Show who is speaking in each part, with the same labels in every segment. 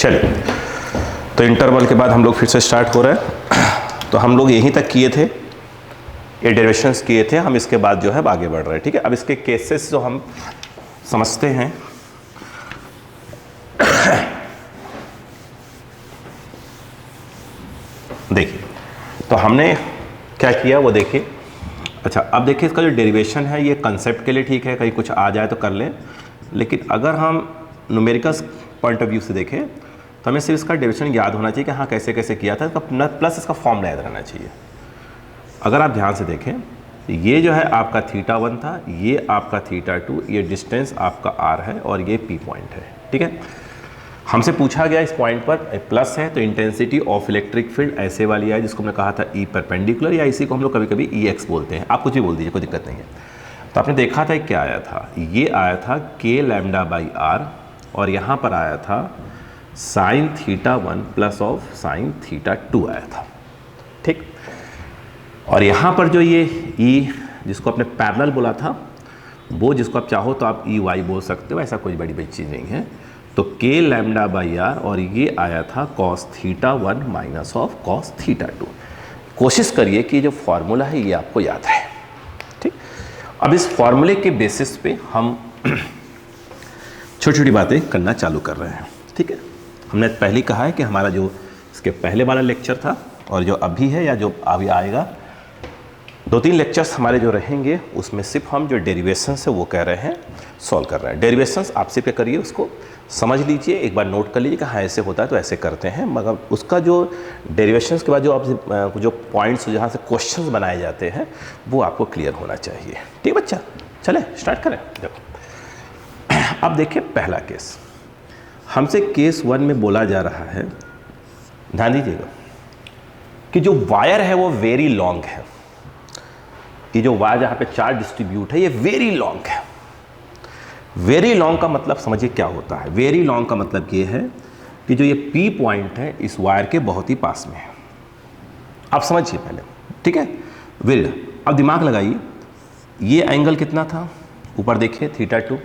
Speaker 1: चलिए, तो इंटरवल के बाद हम लोग फिर से स्टार्ट हो रहे हैं। तो हम लोग यहीं तक किए थे, ये डेरिवेशंस किए थे, हम इसके बाद जो है आगे बढ़ रहे हैं। ठीक है, अब इसके केसेस जो हम समझते हैं। देखिए, तो हमने क्या किया वो देखिए। अच्छा, अब देखिए इसका जो डेरिवेशन है ये कंसेप्ट के लिए ठीक है, कहीं कुछ आ जाए तो कर लें, लेकिन अगर हम न्यूमेरिकल पॉइंट ऑफ व्यू से देखें तो हमें सिर्फ इसका डेरिवेशन याद होना चाहिए कि हाँ कैसे कैसे किया था, इसका प्लस इसका फॉर्मूला याद रहना चाहिए। अगर आप ध्यान से देखें, ये जो है आपका θ1 था, ये आपका θ2, ये डिस्टेंस आपका r है और ये P पॉइंट है। ठीक है, हमसे पूछा गया इस पॉइंट पर प्लस है तो इंटेंसिटी ऑफ इलेक्ट्रिक फील्ड ऐसे वाली है जिसको हमने कहा था E परपेंडिकुलर, या इसी को हम लोग कभी कभी EX बोलते हैं, आप कुछ भी बोल दीजिए, कोई दिक्कत नहीं है। तो आपने देखा था क्या आया था, ये आया था k λ/r और यहाँ पर आया था sin θ1 प्लस ऑफ sin θ2 आया था। ठीक, और यहाँ पर जो ये E जिसको आपने पैरेलल बोला था, वो जिसको आप चाहो तो आप EY बोल सकते हो, ऐसा कोई बड़ी चीज़ नहीं है। तो k λ/r और ये आया था cos θ1 माइनस ऑफ cos θ2। कोशिश करिए कि जो फॉर्मूला है ये आपको याद है। ठीक, अब इस फॉर्मूले के बेसिस पे हम छोटी छोटी बातें करना चालू कर रहे हैं। ठीक है, हमने पहले कहा है कि हमारा जो इसके पहले वाला लेक्चर था और जो अभी है या जो अभी आएगा, 2-3 लेक्चर्स हमारे जो रहेंगे उसमें सिर्फ हम जो डेरिवेशंस है वो कह रहे हैं सॉल्व कर रहे हैं। डेरिवेशंस आप सिर्फ क्या करिए, उसको समझ लीजिए, एक बार नोट कर लीजिए कि हाँ ऐसे होता है तो ऐसे करते हैं, मगर उसका जो डेरिवेशंस के बाद जो आप जो पॉइंट्स जहाँ से क्वेश्चंस बनाए जाते हैं वो आपको क्लियर होना चाहिए। ठीक बच्चा, चले स्टार्ट करें। देखो, अब देखिए पहला केस, हमसे केस 1 में बोला जा रहा है, ध्यान दीजिएगा कि जो वायर है वो वेरी लॉन्ग है। ये जो वायर जहाँ पे चार्ज डिस्ट्रीब्यूट है ये वेरी लॉन्ग है। वेरी लॉन्ग का मतलब समझिए क्या होता है। वेरी लॉन्ग का मतलब ये है कि जो ये P पॉइंट है इस वायर के बहुत ही पास में है। आप समझिए पहले, ठीक है, वेरी। अब दिमाग लगाइए, ये एंगल कितना था, ऊपर देखिए θ2।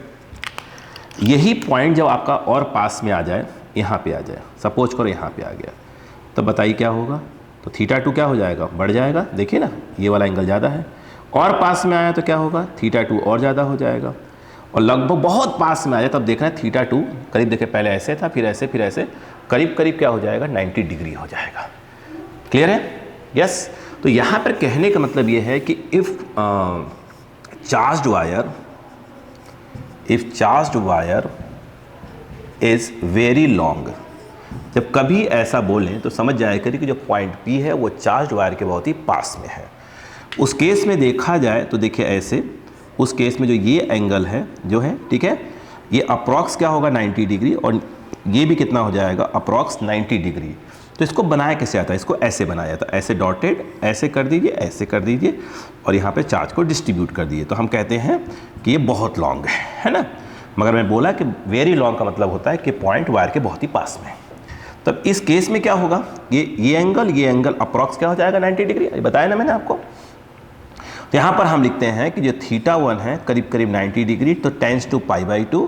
Speaker 1: यही पॉइंट जब आपका और पास में आ जाए, यहाँ पे आ जाए, सपोज करो यहाँ पे आ गया, तो बताइए क्या होगा। तो θ2 क्या हो जाएगा, बढ़ जाएगा। देखिए ना, ये वाला एंगल ज़्यादा है, और पास में आया तो क्या होगा, θ2 और ज़्यादा हो जाएगा, और लगभग बहुत पास में आ जाए तब देखना है θ2 करीब, देखिए पहले ऐसे था, फिर ऐसे, फिर ऐसे, करीब करीब क्या हो जाएगा, 90 डिग्री हो जाएगा। क्लियर है? यस। तो यहाँ पर कहने का मतलब ये है कि if charged wire is very long, जब कभी ऐसा बोलें तो समझ जाए करिए कि जो पॉइंट P है वो चार्ज्ड वायर के बहुत ही पास में है। उस केस में देखा जाए तो देखिए ऐसे, उस केस में जो ये एंगल है जो है, ठीक है, ये अप्रॉक्स क्या होगा 90 डिग्री, और ये भी कितना हो जाएगा, अप्रॉक्स 90 डिग्री। तो इसको बनाया कैसे आता है, इसको ऐसे बनाया जाता है, ऐसे डॉटेड, ऐसे कर दीजिए, ऐसे कर दीजिए, और यहाँ पे चार्ज को डिस्ट्रीब्यूट कर दीजिए। तो हम कहते हैं कि ये बहुत लॉन्ग है ना। मगर मैं बोला कि वेरी लॉन्ग का मतलब होता है कि पॉइंट वायर के बहुत ही पास में। तब इस केस में क्या होगा, ये एंगल अप्रॉक्स क्या हो जाएगा 90 डिग्री, बताया ना मैंने आपको। तो यहाँ पर हम लिखते हैं कि जो θ1 है करीब करीब 90 डिग्री, तो टेंस टू π/2,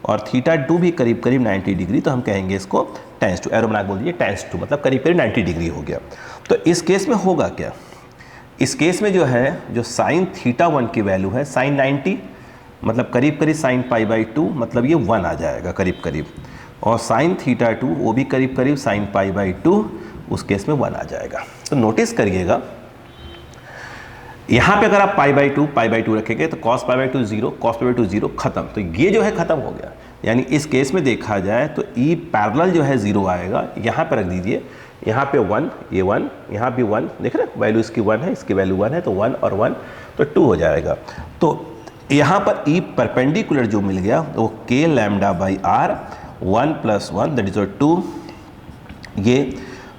Speaker 1: और θ2 भी करीब करीब 90 डिग्री, तो हम कहेंगे इसको टेंस टू, एरो बना बोल दीजिए, टेंस टू, मतलब करीब करीब 90 डिग्री हो गया। तो इस केस में होगा क्या, इस केस में जो है, जो sin θ1 की वैल्यू है sin 90, मतलब करीब करीब sin π/2, मतलब ये 1 आ जाएगा करीब करीब, और sin θ2 वो भी करीब करीब sin π/2, उस केस में 1 आ जाएगा। तो नोटिस करिएगा, यहाँ पे अगर आप π/2 रखेंगे तो cos π/2 0, cos π/2 0, खत्म। तो ये जो है खत्म हो गया। यानी इस केस में देखा जाए तो E पैरेलल जो है 0 आएगा, यहाँ पे रख दीजिए, यहाँ पे 1, ये 1, यहाँ भी 1, देख रहे हैं वैल्यू इसकी 1 है, इसकी वैल्यू 1 है, तो 1 और 1 तो 2 हो जाएगा। तो यहाँ पर E परपेंडिकुलर जो मिल गया वो k λ/r 1 + 1 दैट इज 2, ये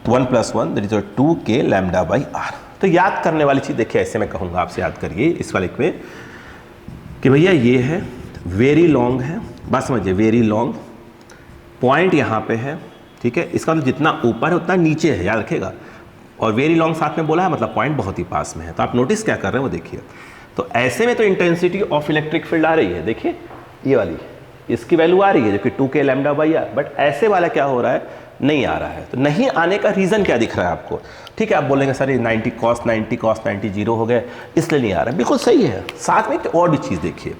Speaker 1: 1 + 1 दैट इज 2 k λ/r। तो याद करने वाली चीज़ देखिए, ऐसे मैं कहूँगा आपसे याद करिए इस वाले में कि भैया ये है वेरी लॉन्ग है, बात समझिए, वेरी लॉन्ग पॉइंट यहाँ पे है, ठीक है, इसका मतलब जितना ऊपर है उतना नीचे है, याद रखिएगा, और वेरी लॉन्ग साथ में बोला है मतलब पॉइंट बहुत ही पास में है। तो आप नोटिस क्या कर रहे हैं वो देखिए। तो ऐसे में तो इंटेंसिटी ऑफ इलेक्ट्रिक फील्ड आ रही है, देखिए ये वाली, इसकी वैल्यू आ रही है जो कि 2k lambda by are, but ऐसे वाला क्या हो रहा है, नहीं आ रहा है। तो नहीं आने का रीज़न क्या दिख रहा है आपको? ठीक है, आप बोलेंगे सर ये 90 cos 90 0 हो गए इसलिए नहीं आ रहा है, बिल्कुल सही है। साथ में एक और भी चीज़ देखिए,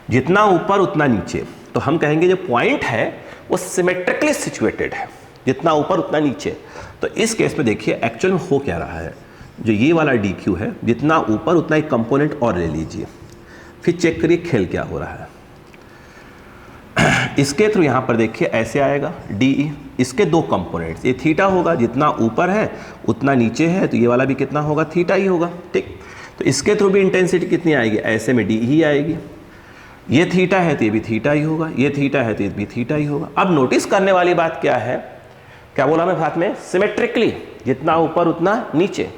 Speaker 1: जितना ऊपर उतना नीचे, तो हम कहेंगे जो पॉइंट है वो सिमेट्रिकली सिचुएटेड है, जितना ऊपर उतना नीचे। तो इस केस में देखिए एक्चुअल में हो क्या रहा है, जो ये वाला डी क्यू है, जितना ऊपर उतना एक कंपोनेंट और ले लीजिए, फिर चेक करिए खेल क्या हो रहा है। इसके थ्रू यहाँ पर देखिए ऐसे आएगा डी, इसके दो कंपोनेंट्स, ये थीटा होगा, जितना ऊपर है उतना नीचे है, तो ये वाला भी कितना होगा, थीटा ही होगा। ठीक, तो इसके थ्रू भी इंटेंसिटी कितनी आएगी, ऐसे में डी ही आएगी। ये थीटा है तो ये भी थीटा ही होगा, ये थीटा है तो ये भी थीटा ही होगा। अब नोटिस करने वाली बात क्या है, क्या बोला मैं साथ में, सिमेट्रिकली, जितना ऊपर उतना नीचे।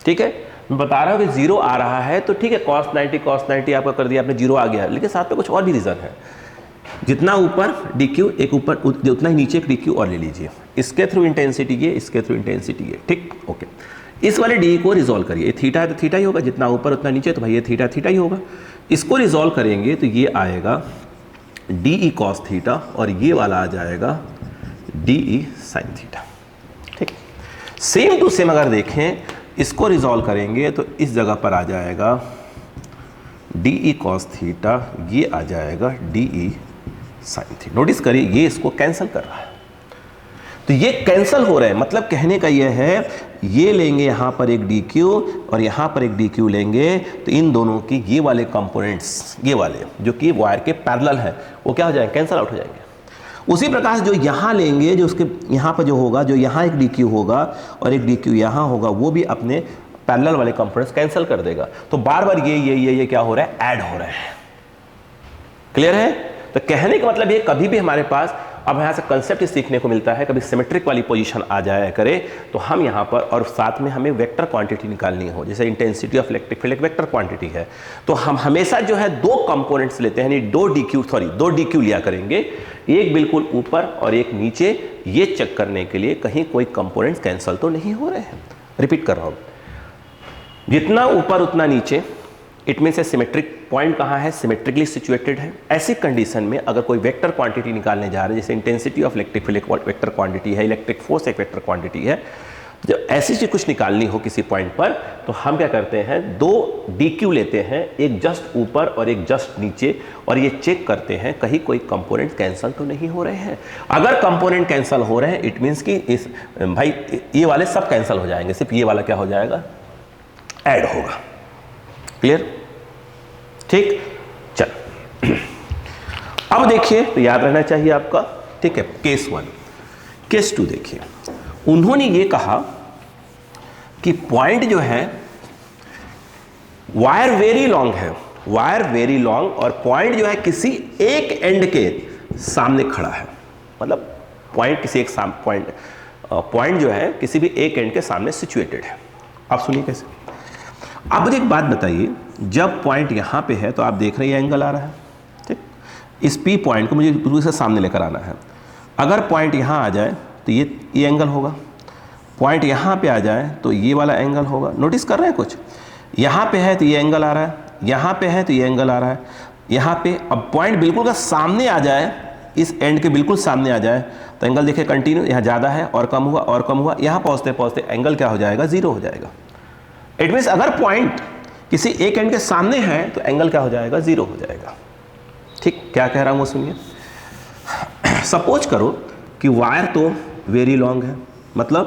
Speaker 1: ठीक है, मैं बता रहा हूँ कि जीरो आ रहा है तो ठीक है, cos 90 आपका कर दिया आपने, जीरो आ गया, लेकिन साथ में कुछ और भी रीज़न है। जितना ऊपर डी क्यू, एक ऊपर उतना ही नीचे एक डी क्यू और ले लीजिए, इसके थ्रू इंटेंसिटी ये, इसके थ्रू इंटेंसिटी ये। ठीक, ओके, इस वाले डी को रिजॉल्व करिए, थीटा है तो थीटा ही होगा, जितना ऊपर उतना नीचे, तो भाई ये थीटा थीटा ही होगा। इसको रिजॉल्व करेंगे तो ये आएगा डी ई कॉस थीटा और ये वाला आ जाएगा डी ई साइन थीटा। ठीक, सेम टू सेम अगर देखें, इसको रिजॉल्व करेंगे तो इस जगह पर आ जाएगा डी ई कॉस थीटा, ये आ जाएगा D E sine theta. Notice करिए ये इसको कैंसिल कर रहा है, तो ये कैंसिल हो रहा है, मतलब कहने का ये है, ये लेंगे यहाँ पर एक डी क्यू और यहाँ पर एक डी क्यू लेंगे, तो इन दोनों की ये वाले कंपोनेंट्स, ये वाले जो कि वायर के पैरेलल है, वो क्या हो जाएंगे, कैंसिल आउट हो जाएंगे। उसी प्रकार जो यहाँ लेंगे, जो उसके यहाँ पर जो होगा, जो यहाँ एक डी क्यू होगा और एक डी क्यू यहाँ होगा, वो भी अपने पैरेलल वाले कंपोनेंट्स कैंसिल कर देगा। तो बार बार ये क्या हो रहा है, ऐड हो रहा है। क्लियर है? तो कहने का मतलब ये, कभी भी हमारे पास अब यहाँ से कंसेप्ट सीखने को मिलता है, कभी सिमेट्रिक वाली पोजीशन आ जाया करे तो हम यहाँ पर, और साथ में हमें वेक्टर क्वांटिटी निकालनी हो, जैसे इंटेंसिटी ऑफ इलेक्ट्रिक फील्ड एक वेक्टर क्वांटिटी है, तो हम हमेशा जो है दो कंपोनेंट्स लेते हैं, यानी दो डी क्यू लिया करेंगे, एक बिल्कुल ऊपर और एक नीचे, ये चेक करने के लिए कहीं कोई कंपोनेंट्स कैंसिल तो नहीं हो रहे हैं। रिपीट कर रहा हूँ, जितना ऊपर उतना नीचे, इट मीन्स सिमेट्रिक पॉइंट कहाँ है, सिमेट्रिकली सिचुएटेड है। ऐसी कंडीशन में अगर कोई वेक्टर क्वांटिटी निकालने जा रहे हैं, जैसे इंटेंसिटी ऑफ इलेक्ट्रिक फील्ड एक वेक्टर क्वांटिटी है, इलेक्ट्रिक फोर्स एक वेक्टर क्वांटिटी है, जब ऐसी चीज कुछ निकालनी हो किसी पॉइंट पर, तो हम क्या करते हैं, दो डी क्यू लेते हैं, एक जस्ट ऊपर और एक जस्ट नीचे, और ये चेक करते हैं कहीं कोई कंपोनेंट कैंसिल तो नहीं हो रहे हैं। अगर कंपोनेंट कैंसिल हो रहे हैं, इट मीन्स कि इस भाई ये वाले सब कैंसिल हो जाएंगे, सिर्फ ये वाला क्या हो जाएगा, ऐड होगा। क्लियर? ठीक, चल अब देखिए, तो याद रहना चाहिए आपका। ठीक है, केस 1, केस 2 देखिए, उन्होंने ये कहा कि पॉइंट जो है, वायर वेरी लॉन्ग है, वायर वेरी लॉन्ग, और पॉइंट जो है किसी एक एंड के सामने खड़ा है, मतलब पॉइंट किसी एक पॉइंट जो है किसी भी एक एंड के सामने सिचुएटेड है। आप सुनिए कैसे। आप मुझे एक बात बताइए, जब पॉइंट यहाँ पे है तो आप देख रहे हैं एंगल आ रहा है, ठीक, इस पी पॉइंट को मुझे बिल्कुल से सामने लेकर आना है। अगर पॉइंट यहाँ आ जाए तो ये एंगल होगा, पॉइंट यहाँ पे आ जाए तो ये वाला एंगल होगा। नोटिस कर रहे हैं कुछ, यहाँ पे है तो ये एंगल आ रहा है, यहाँ पे है तो ये एंगल आ रहा है, यहाँ पे। अब पॉइंट बिल्कुल का सामने आ जाए, इस एंड के बिल्कुल सामने आ जाए तो एंगल देखिए कंटिन्यू, यहाँ ज़्यादा है और कम हुआ और कम हुआ, यहाँ पहुँचते पहुँचते एंगल क्या हो जाएगा, जीरो हो जाएगा। इट मीन्स अगर पॉइंट किसी एक एंड के सामने है तो एंगल क्या हो जाएगा, जीरो हो जाएगा। ठीक, क्या कह रहा हूँ वो सुनिए। सपोज करो कि वायर तो वेरी लॉन्ग है, मतलब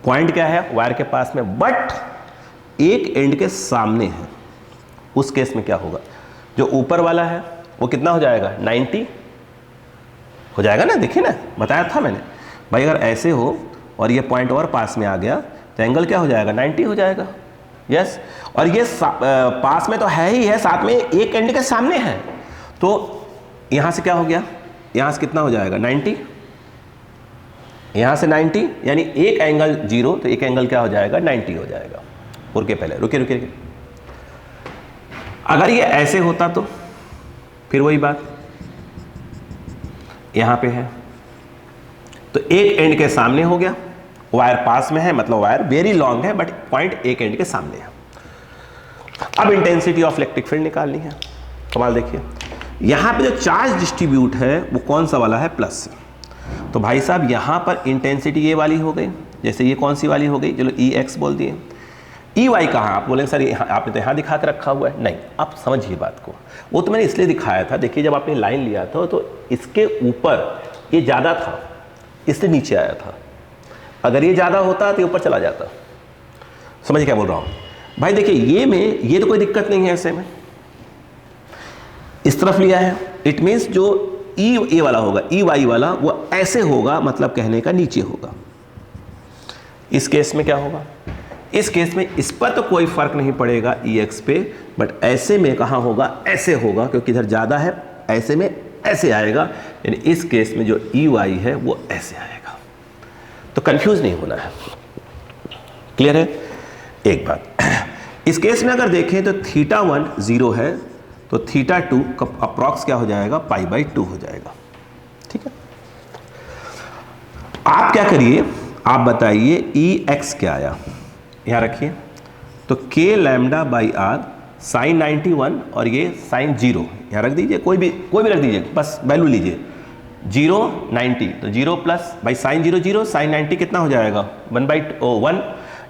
Speaker 1: पॉइंट क्या है, वायर के पास में, बट एक एंड के सामने है। उस केस में क्या होगा, जो ऊपर वाला है वो कितना हो जाएगा, 90 हो जाएगा ना। देखिए ना, बताया था मैंने भाई, अगर ऐसे हो और ये पॉइंट और पास में आ गया तो एंगल क्या हो जाएगा, 90 हो जाएगा। यस, और ये पास में तो है ही है, साथ में एक एंड के सामने है, तो यहां से क्या हो गया, यहां से कितना हो जाएगा, 90, यहां से 90, यानी एक एंगल 0 तो एक एंगल क्या हो जाएगा, 90 हो जाएगा। रुके पहले, रुके, अगर ये ऐसे होता तो फिर वही बात, यहां पे है तो एक एंड के सामने हो गया, वायर पास में है, मतलब वायर वेरी लॉन्ग है बट पॉइंट एक एंड के सामने है। अब इंटेंसिटी ऑफ इलेक्ट्रिक फील्ड निकालनी है। कमाल देखिए, यहाँ पे जो चार्ज डिस्ट्रीब्यूट है वो कौन सा वाला है, प्लस। तो भाई साहब यहाँ पर इंटेंसिटी ये वाली हो गई, जैसे ये कौन सी वाली हो गई, चलो ई एक्स बोल दिए। ई वाई कहाँ, आप बोलेंगे सर आपने तो यहाँ दिखा के रखा हुआ है, नहीं आप समझिए बात को, वो तो मैंने इसलिए दिखाया था। देखिए जब आपने लाइन लिया था तो इसके ऊपर ये ज़्यादा था इसलिए नीचे आया था, अगर ये ज़्यादा होता तो ऊपर चला जाता। समझिए क्या बोल रहा हूँ भाई। देखिए ये में ये तो कोई दिक्कत नहीं है, ऐसे में इस तरफ लिया है, इट मीन्स जो ई ए वाला होगा, ई वाई वाला वो ऐसे होगा, मतलब कहने का नीचे होगा। इस केस में क्या होगा, इस केस में इस पर तो कोई फर्क नहीं पड़ेगा ई एक्स पे, बट ऐसे में कहाँ होगा, ऐसे होगा, क्योंकि इधर ज़्यादा है, ऐसे में ऐसे आएगा, यानी इस केस में जो ई वाई है वो ऐसे आएगा। तो कंफ्यूज नहीं होना है, क्लियर है। एक बात इस केस में अगर देखें तो θ1 0 है तो θ2 का अप्रॉक्स क्या हो जाएगा, π/2 हो जाएगा। ठीक है, आप क्या करिए, आप बताइए ई एक्स क्या आया, यहाँ रखिए। तो k λ/r sin 91 और ये sin 0 यहाँ रख दीजिए, कोई भी रख दीजिए, बस वैल्यू लीजिए 0 90, तो 0 प्लस भाई sin 0 0 sin 90 कितना हो जाएगा 1/1,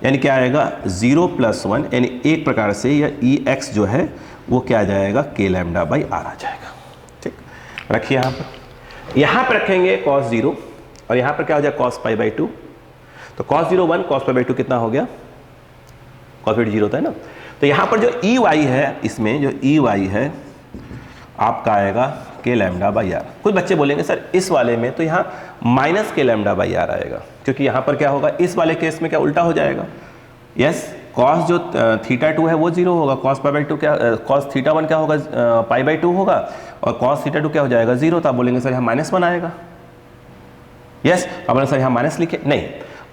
Speaker 1: यानी क्या आएगा 0 + 1, यानी एक प्रकार से यह ई एक्स जो है वो क्या आ जाएगा, k λ/r आ जाएगा। ठीक, रखिए यहाँ पर रखेंगे cos 0 और यहाँ पर क्या हो जाएगा cos π/2, तो cos 0 1 cos π/2 कितना हो गया, cos 0 होता है ना। तो यहाँ पर जो ई वाई है, इसमें जो ई वाई है आपका आएगा k λ/r। कुछ बच्चे बोलेंगे सर इस वाले में तो यहाँ -k λ/r आएगा, क्योंकि यहाँ पर क्या होगा, इस वाले केस में क्या उल्टा हो जाएगा। यस, cos जो θ2 है वो 0 होगा, cos π/2 क्या, cos θ1 क्या होगा, π/2 होगा, और cos θ2 क्या हो जाएगा 0। तो आप बोलेंगे सर यहाँ -1 आएगा। यस, आप बोलेंगे सर यहाँ माइनस लिखे, नहीं,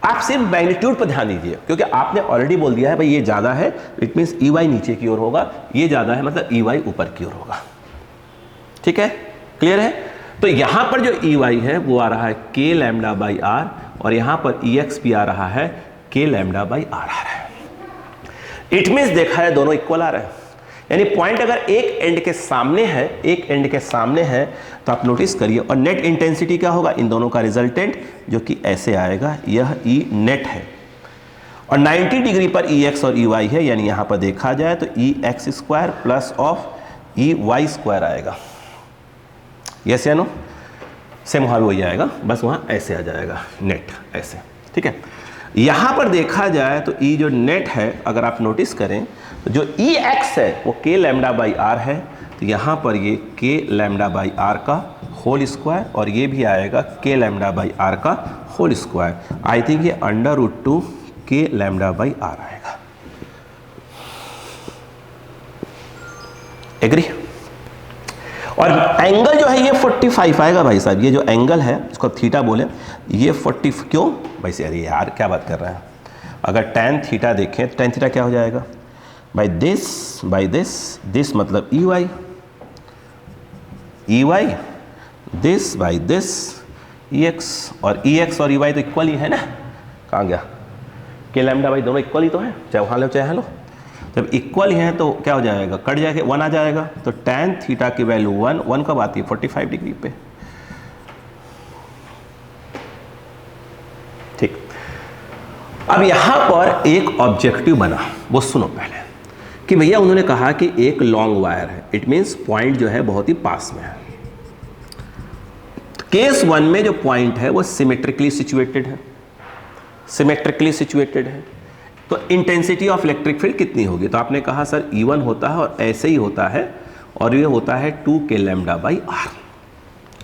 Speaker 1: आप सिर्फ मैग्नीट्यूड पर ध्यान दीजिए, क्योंकि आपने ऑलरेडी बोल दिया है भाई ये ज़्यादा है, इट मीन्स ई वाई नीचे की ओर होगा, ये ज़्यादा है मतलब ई वाई ऊपर की ओर होगा। ठीक है, क्लियर है। तो यहाँ पर जो ई वाई है वो आ रहा है k λ/r और यहाँ पर ई एक्स भी आ रहा है k λ/r आ रहा है। इट मीन्स देखा है दोनों इक्वल आ रहे हैं, यानी पॉइंट अगर एक एंड के सामने है, एक एंड के सामने है तो आप नोटिस करिए, और नेट इंटेंसिटी क्या होगा, इन दोनों का रिजल्टेंट जो कि ऐसे आएगा, यह ई नेट है, और 90 डिग्री पर ई एक्स और ई वाई है, यानी यहाँ पर देखा जाए तो E X square plus of E Y square आएगा। यस या नो, सेम वहाँ भी वही आएगा, बस वहाँ ऐसे आ जाएगा नेट ऐसे। ठीक है, यहाँ पर देखा जाए तो ई जो नेट है अगर आप नोटिस करें तो जो ई एक्स है वो k λ/r है, तो यहाँ पर ये k λ/r का होल स्क्वायर और ये भी आएगा k λ/r का होल स्क्वायर। आई थिंक ये √2 k λ/r आएगा। एग्री। और एंगल जो है ये 45 आएगा भाई साहब, ये जो एंगल है इसको थीटा बोले, ये 40 क्यों भाई से, अरे यार क्या बात कर रहा है। अगर tan थीटा देखें तो tan थीटा क्या हो जाएगा, बाई दिस मतलब E why this by this E x, और ई एक्स और ई वाई तो इक्वल ही है ना, कहाँ गया k λ/r दोनों इक्वल ही तो है, चाहे वहाँ लो चाहे यहाँ लो। जब इक्वल ही है तो क्या हो जाएगा, कट जाएगा, 1 आ जाएगा, तो tan थीटा की वैल्यू 1 कब आती है 45 डिग्री पे। ठीक, अब यहां पर एक ऑब्जेक्टिव बना, वो सुनो पहले कि भैया उन्होंने कहा कि एक लॉन्ग वायर है, इट मींस पॉइंट जो है बहुत ही पास में है। केस 1 में जो पॉइंट है वो सिमेट्रिकली सिचुएटेड है, तो इंटेंसिटी ऑफ इलेक्ट्रिक फील्ड कितनी होगी, तो आपने कहा सर E1 होता है और ऐसे ही होता है, और ये होता है 2k λ/r।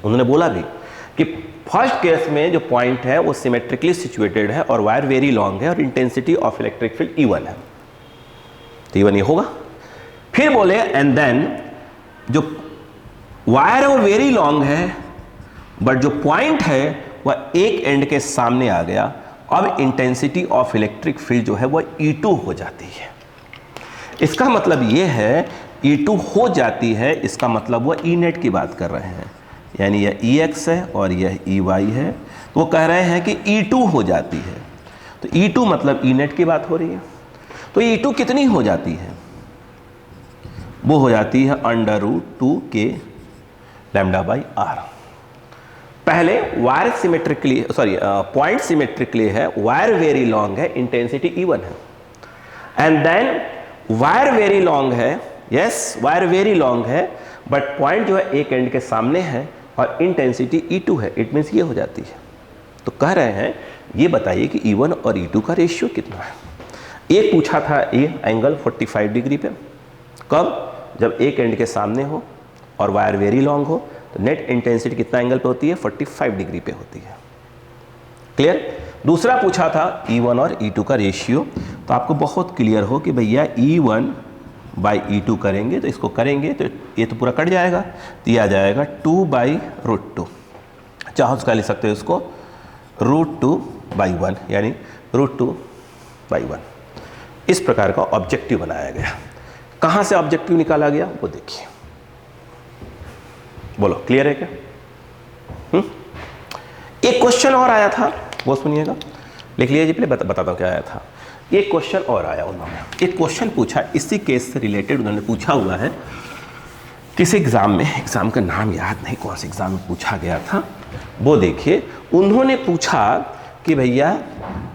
Speaker 1: उन्होंने बोला भी कि फर्स्ट केस में जो पॉइंट है वो सिमेट्रिकली सिचुएटेड है और वायर वेरी लॉन्ग है और intensity of electric field E1 है, तो E1 ये होगा। फिर बोले एंड देन जो वायर है वो वेरी लॉन्ग है, बट जो पॉइंट है वह एक एंड के सामने आ गया, अब इंटेंसिटी ऑफ इलेक्ट्रिक फील्ड जो है वह E2 हो जाती है। इसका मतलब यह है E2 हो जाती है, इसका मतलब वह E नेट की बात कर रहे हैं, यानी यह EX है और यह EY है, तो वो कह रहे हैं कि E2 हो जाती है, तो E2 मतलब E नेट की बात हो रही है। तो E2 कितनी हो जाती है, वो हो जाती है √2k लैम्डा बाई आर। पहले वायर सिमेट्रिकली पॉइंट सिमेट्रिकली है, वायर वेरी लॉन्ग है, इंटेंसिटी E1 है, and then wire very long है, यस वायर वेरी लॉन्ग है, बट पॉइंट जो है एक एंड के सामने है और इंटेंसिटी E2 है, इट मीन्स ये हो जाती है। तो कह रहे हैं ये बताइए कि E1 और E2 का रेशियो कितना है। एक पूछा था ये एंगल 45 डिग्री पे, कब, जब एक एंड के सामने हो और वायर वेरी लॉन्ग हो, तो नेट इंटेंसिटी कितना एंगल पे होती है, 45 डिग्री पे होती है। क्लियर। दूसरा पूछा था E1 और E2 का रेशियो, तो आपको बहुत क्लियर हो कि भैया E1 बाई E2 करेंगे तो इसको करेंगे तो ये तो पूरा कट जाएगा, तो ये आ जाएगा 2/√2, चाहो उसका लिख सकते हो इसको √2/1, यानी √2/1। इस प्रकार का ऑब्जेक्टिव बनाया गया। कहाँ से ऑब्जेक्टिव निकाला गया वो देखिए, बोलो क्लियर है क्या? एक क्वेश्चन और आया था, वो सुनिएगा, लिख लीजिए, पहले बताता हूँ क्या आया था। एक क्वेश्चन और आया, उन्होंने एक क्वेश्चन पूछा, इसी केस से रिलेटेड उन्होंने पूछा हुआ है किसी एग्जाम में, एग्जाम का नाम याद नहीं कौन से एग्जाम में पूछा गया था, वो देखिए। उन्होंने पूछा कि भैया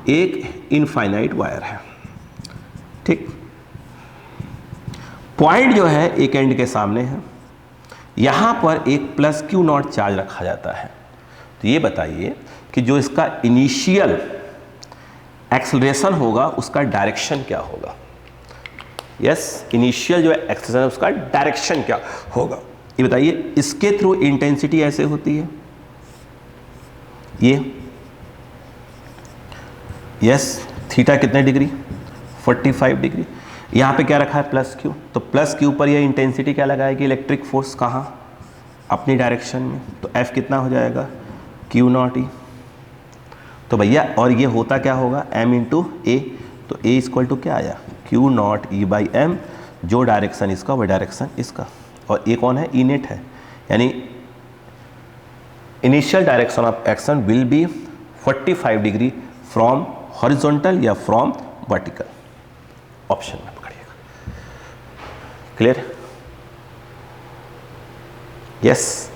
Speaker 1: एक इनफाइनाइट वायर है, ठीक, पॉइंट जो है एक एंड के सामने है, यहां पर एक +Q0 चार्ज रखा जाता है, तो ये बताइए कि जो इसका इनिशियल एक्सेलरेशन होगा उसका डायरेक्शन क्या होगा। यस, इनिशियल जो एक्सेलरेशन है उसका डायरेक्शन क्या होगा, ये बताइए। इसके थ्रू इंटेंसिटी ऐसे होती है, ये यस, थीटा कितने डिग्री, 45 डिग्री। यहाँ पे क्या रखा है +Q, तो +Q पर ये इंटेंसिटी क्या लगाएगी, इलेक्ट्रिक फोर्स, कहाँ, अपनी डायरेक्शन में, तो F कितना हो जाएगा, Q0E। तो भैया और ये होता क्या होगा, M × A, तो A = क्या आया, Q0E/m, जो डायरेक्शन इसका वो डायरेक्शन इसका, और ये कौन है, E नेट है, यानी initial direction of action will be 45 degree from horizontal या फ्रॉम वर्टिकल। ऑप्शन में पकड़िएगा, क्लियर, यस।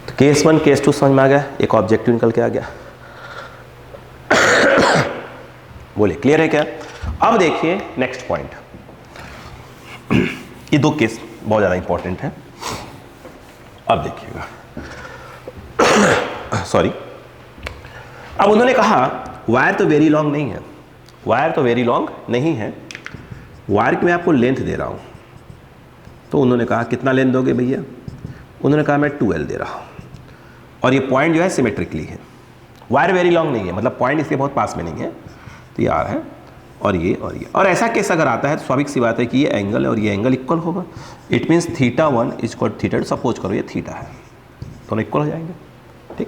Speaker 1: तो केस 1 केस 2 समझ में आ गया, एक ऑब्जेक्टिव निकल के आ गया। बोले क्लियर है क्या? अब देखिए नेक्स्ट पॉइंट, ये दो केस बहुत ज़्यादा इंपॉर्टेंट है। अब देखिएगा, सॉरी, अब उन्होंने कहा वायर तो वेरी लॉन्ग नहीं है, वायर तो वेरी लॉन्ग नहीं है, वायर की मैं आपको लेंथ दे रहा हूँ। तो उन्होंने कहा कितना लेंथ दोगे भैया, उन्होंने कहा मैं 2L दे रहा हूँ, और ये पॉइंट जो है सिमेट्रिकली है, वायर वेरी लॉन्ग नहीं है, मतलब पॉइंट इसके बहुत पास में नहीं है, तो ये R है और ये और ये। और ऐसा केस अगर आता है तो स्वाभाविक सी बात है कि ये एंगल है और ये एंगल इक्वल होगा, इट मीन्स θ1 = θ2, सपोज करो ये थीटा है, दोनों इक्वल हो जाएंगे, ठीक।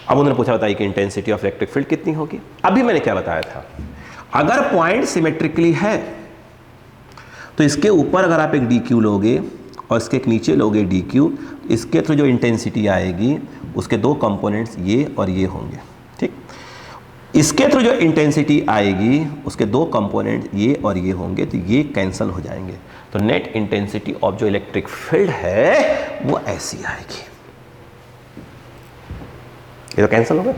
Speaker 1: अब उन्होंने पूछा बताइए कि इंटेंसिटी ऑफ इलेक्ट्रिक फील्ड कितनी होगी। अभी मैंने क्या बताया था, अगर पॉइंट सिमेट्रिकली है तो इसके ऊपर अगर आप एक dq लोगे और इसके एक नीचे लोगे dq, इसके थ्रू जो इंटेंसिटी आएगी उसके दो कंपोनेंट्स ये और ये होंगे, ठीक। इसके थ्रू जो इंटेंसिटी आएगी उसके दो कंपोनेंट ये और ये होंगे, तो ये कैंसिल हो जाएंगे, तो नेट इंटेंसिटी ऑफ जो इलेक्ट्रिक फील्ड है वो ऐसी आएगी, ये तो कैंसिल होगा।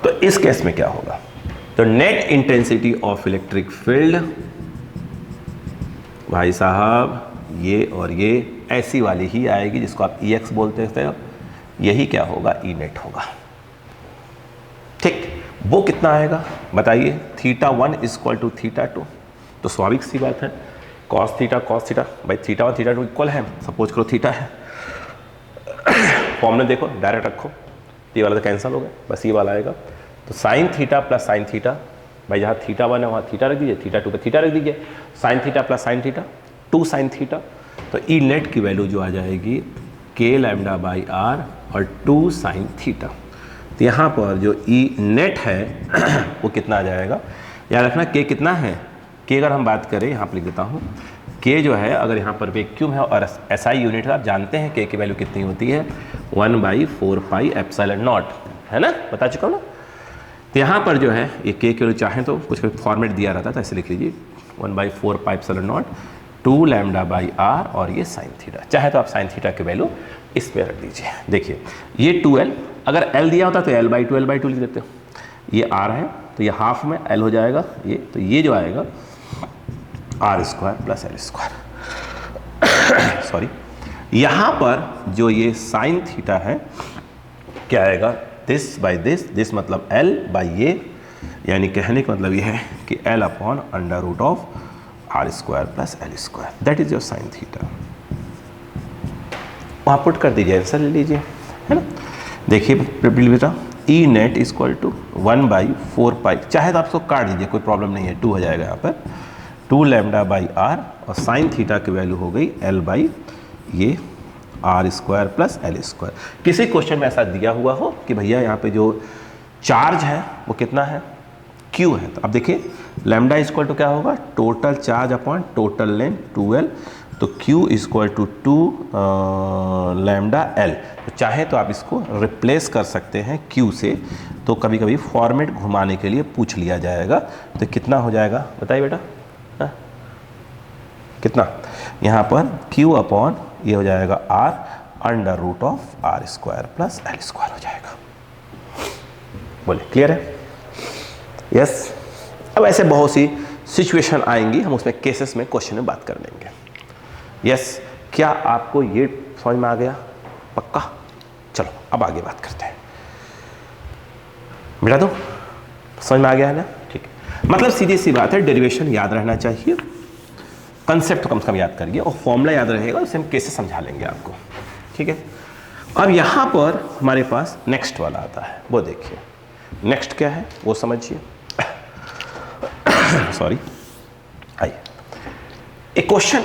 Speaker 1: तो इस केस में क्या होगा, तो net intensity of electric field भाई साहब ये और ये ऐसी वाली ही आएगी, जिसको आप EX बोलते थे, यही क्या होगा, E नेट होगा, ठीक। वो कितना आएगा बताइए, θ1 = θ2, तो स्वाभाविक सी बात है cos θ भाई θ1 θ2 इक्वल है, सपोज करो थीटा है, फॉर्मूला देखो डायरेक्ट रखो, ये वाला तो कैंसिल हो गया, बस ये वाला आएगा, तो sin θ + sin θ, भाई जहाँ θ1 है वहाँ θ रख दीजिए, θ2 पे θ रख दीजिए, sin θ + sin θ 2 sin θ, तो E नेट की वैल्यू जो आ जाएगी K λ/R और 2 sin θ। तो यहाँ पर जो E नेट है वो कितना आ जाएगा, याद रखना K कितना है, K अगर हम बात करें यहाँ पर लिख देता हूँ, K जो है अगर यहाँ पर वैक्यूम है और SI यूनिट है, आप जानते हैं K की वैल्यू कितनी होती है, 1/4πε0 है ना, बता चुका हूँ ना। तो यहाँ पर जो है ये K की वैल्यू चाहें तो कुछ फॉर्मेट दिया रहता है, तो ऐसे लिख लीजिए 1/4πε0 2 लैम्डा बाई आर और ये साइन थीटा। चाहे तो आप साइन थीटा की वैल्यू इसमें रख दीजिए। देखिए ये 2l, अगर l दिया होता तो l/2 लिख देते हो। ये r है तो ये हाफ में l हो जाएगा ये, तो ये जो आएगा r² प्लस l²। सॉरी, यहाँ पर जो ये साइन थीटा है क्या आएगा, दिस बाई दिस मतलब l बाई ये, यानी कहने का मतलब ये है कि l/√r² plus l², that is your sine theta. वहाँ पुट कर दीजिए, आंसर ले लीजिए, है ना। देखिए बेटा ई नेट इक्वल टू 1/4 चाहे तो आप इसको काट दीजिए, कोई प्रॉब्लम नहीं है, 2 हो जाएगा यहाँ पर 2 लैम्डा बाई आर और साइन थीटा की वैल्यू हो गई l बाई ये r² प्लस l²। किसी क्वेश्चन में ऐसा दिया हुआ हो कि भैया यहाँ पे जो चार्ज है वो कितना है, q है, तो अब देखिए लैम्डा इक्वल टू क्या होगा, total charge upon total length 2l, तो q equal to 2 lambda l। तो चाहे तो आप इसको रिप्लेस कर सकते हैं q से, तो कभी कभी फॉर्मेट घुमाने के लिए पूछ लिया जाएगा। तो कितना हो जाएगा बताइए बेटा, कितना यहाँ पर q अपॉन ये हो जाएगा r√r² प्लस l² हो जाएगा। बोले क्लियर है? यस। अब ऐसे बहुत सी सिचुएशन आएंगी, हम उसमें केसेस में क्वेश्चन में बात कर लेंगे। यस, क्या आपको ये समझ में आ गया? पक्का? चलो अब आगे बात करते हैं। मिला दो, समझ में आ गया है ना? ठीक है, मतलब सीधी सी बात है, डेरिवेशन याद रहना चाहिए, कंसेप्ट कम से कम याद करिए, और फॉर्मूला याद रहेगा, उससे हम कैसे समझा लेंगे आपको। ठीक है, अब यहाँ पर हमारे पास नेक्स्ट वाला आता है, वो देखिए नेक्स्ट क्या है वो समझिए। सॉरी, आइए एक क्वेश्चन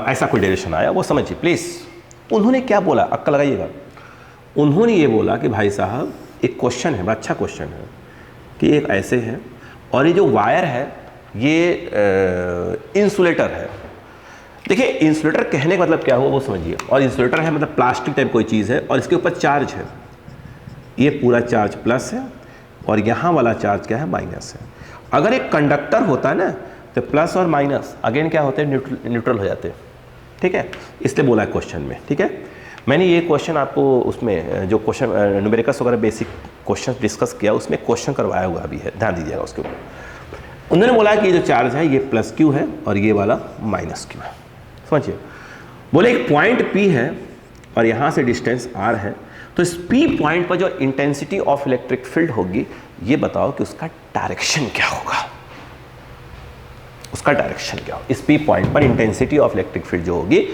Speaker 1: ऐसा कोई डेरिवेशन आया वो समझिए प्लीज। उन्होंने क्या बोला, अक्ल लगाइएगा। उन्होंने ये बोला कि भाई साहब एक क्वेश्चन है, बड़ा अच्छा क्वेश्चन है, कि एक ऐसे है और ये जो वायर है ये इंसुलेटर है। देखिए इंसुलेटर कहने का मतलब क्या हुआ वो समझिए, और इंसुलेटर है मतलब प्लास्टिक टाइप कोई चीज़ है और इसके ऊपर चार्ज है, ये पूरा चार्ज प्लस है और यहाँ वाला चार्ज क्या है, माइनस है। अगर एक कंडक्टर होता है ना तो प्लस और माइनस अगेन क्या होते हैं, न्यूट्रल हो जाते हैं। ठीक है, इसलिए बोला है क्वेश्चन में। ठीक है, मैंने ये क्वेश्चन आपको उसमें जो क्वेश्चन न्यूमेरिकल्स वगैरह बेसिक क्वेश्चन डिस्कस किया उसमें क्वेश्चन करवाया हुआ भी है, ध्यान दीजिएगा उसके ऊपर। उन्होंने बोला कि ये जो चार्ज है ये प्लस क्यू है और ये वाला माइनस क्यू है। समझिए, बोले एक पॉइंट P है और यहाँ से डिस्टेंस R है, तो इस P पॉइंट पर जो इंटेंसिटी ऑफ इलेक्ट्रिक फील्ड होगी ये बताओ कि उसका डायरेक्शन क्या होगा, उसका डायरेक्शन क्या होगा। इस P पॉइंट पर इंटेंसिटी ऑफ इलेक्ट्रिक फील्ड जो होगी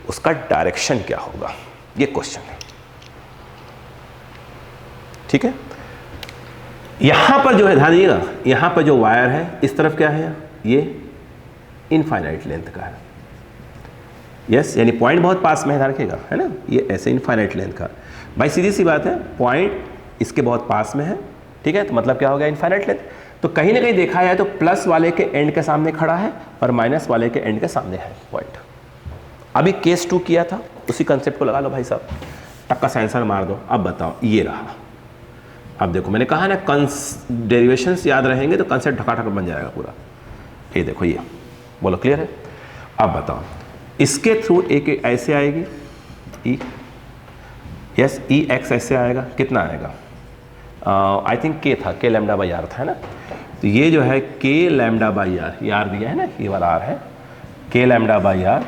Speaker 1: उसका डायरेक्शन क्या होगा, ये क्वेश्चन है। ठीक है, यहां पर जो है ध्यान दीजिएगा, यहां पर जो वायर है इस तरफ क्या है, ये इनफाइनाइट लेंथ का है। यस, यानी पॉइंट बहुत पास में है, ध्यान रखिएगा, है ना, ये ऐसे इनफाइनाइट लेंथ का। भाई सीधी सी बात है, पॉइंट इसके बहुत पास में है, ठीक है, तो मतलब क्या हो गया, इनफाइनाइट लेंथ। तो कहीं ना कहीं देखा जाए तो प्लस वाले के एंड के सामने खड़ा है और माइनस वाले के एंड के सामने है पॉइंट। अभी केस 2 किया था, उसी कंसेप्ट को लगा लो भाई साहब, टक्का से आंसर मार दो। अब बताओ, ये रहा। अब देखो मैंने कहा ना डेरिवेशंस याद रहेंगे तो कंसेप्ट ढकाढक बन जाएगा पूरा। ये देखो, ये बोलो क्लियर है? अब बताओ, इसके थ्रू एक ऐसे आएगी ई, यस ई एक्स ऐसे आएगा, कितना आएगा, आई थिंक के था, के लैम्डा बाई आर था, है ना। तो ये जो है के लैम्डा बाई आर, ये आर दिया है ना, ये वाला आर है, के लैम्डा बाई आर,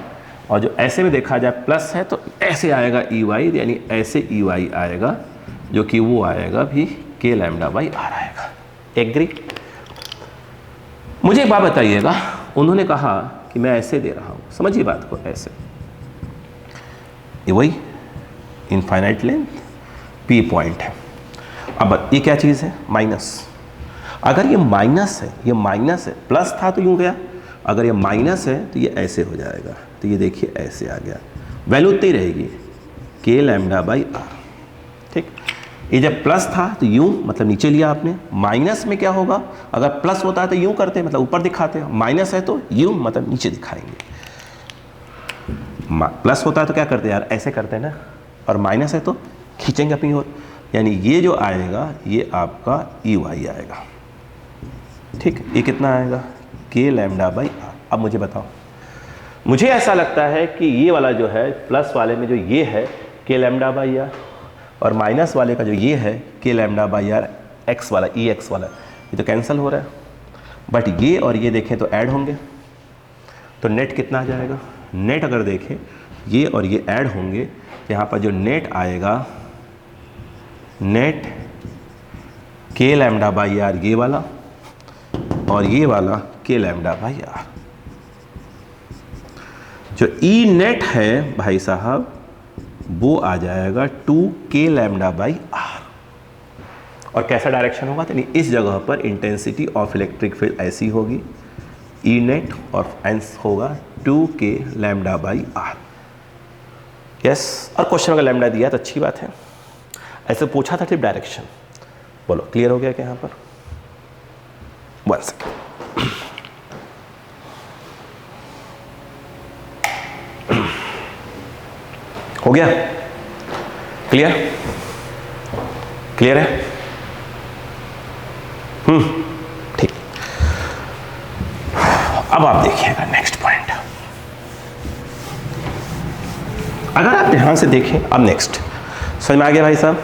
Speaker 1: और जो ऐसे में देखा जाए प्लस है तो ऐसे आएगा ई वाई, यानी ऐसे ई वाई आएगा, जो कि वो आएगा भी के लैम्डा बाई आर आएगा। एग्री? मुझे एक बात बताइएगा, उन्होंने कहा कि मैं ऐसे दे रहा हूँ, समझिए बात को, ऐसे ये वही इनफाइनाइट लेंथ P पॉइंट है। अब ये क्या चीज़ है, माइनस। अगर ये माइनस है, ये माइनस है, प्लस था तो यूँ गया, अगर ये माइनस है तो ये ऐसे हो जाएगा, तो ये देखिए ऐसे आ गया, वैल्यू उतनी रहेगी के लैम्डा बाई आर। ठीक, ये जब प्लस था तो यूँ मतलब नीचे लिया आपने, माइनस में क्या होगा, अगर प्लस होता है तो यूँ करते हैं मतलब ऊपर दिखाते हैं, माइनस है तो यूँ मतलब नीचे दिखाएंगे। प्लस होता है तो क्या करते हैं यार, ऐसे करते हैं ना, और माइनस है तो खींचेंगे अपनी ओर, यानी ये जो आएगा ये आपका ई वाई आएगा। ठीक, ये कितना आएगा, के लैम्डा बाई आर। अब मुझे बताओ, मुझे ऐसा लगता है कि ये वाला जो है प्लस वाले में जो ये है के लैम्डा बाई आर, और माइनस वाले का जो ये है के लैम्डा बाई आर एक्स वाला ई एक्स वाला, ये तो कैंसिल हो रहा है, बट ये और ये देखें तो ऐड होंगे, तो नेट कितना आ जाएगा? नेट अगर देखें ये और ये ऐड होंगे, यहाँ पर जो नेट आएगा, नेट के लैम्डा बाई आर ये वाला और ये वाला के लैम्डा बाई आर। जो ई नेट है भाई साहब वो आ जाएगा 2 के लैम्डा बाई आर। और कैसा डायरेक्शन होगा? तो नहीं, इस जगह पर इंटेंसिटी ऑफ इलेक्ट्रिक फील्ड ऐसी होगी, ई नेट और एंस होगा 2 के लैम्डा बाई आर। यस, और क्वेश्चन अगर लैम्डा दिया तो अच्छी बात है, ऐसे पूछा था ट्रिप डायरेक्शन। बोलो क्लियर हो गया क्या यहाँ पर? 1 सेकेंड। हो गया? क्लियर? क्लियर है? ठीक। अब आप देखिएगा नेक्स्ट पॉइंट। अगर आप ध्यान से देखें, अब नेक्स्ट समझ में आ गया भाई साहब?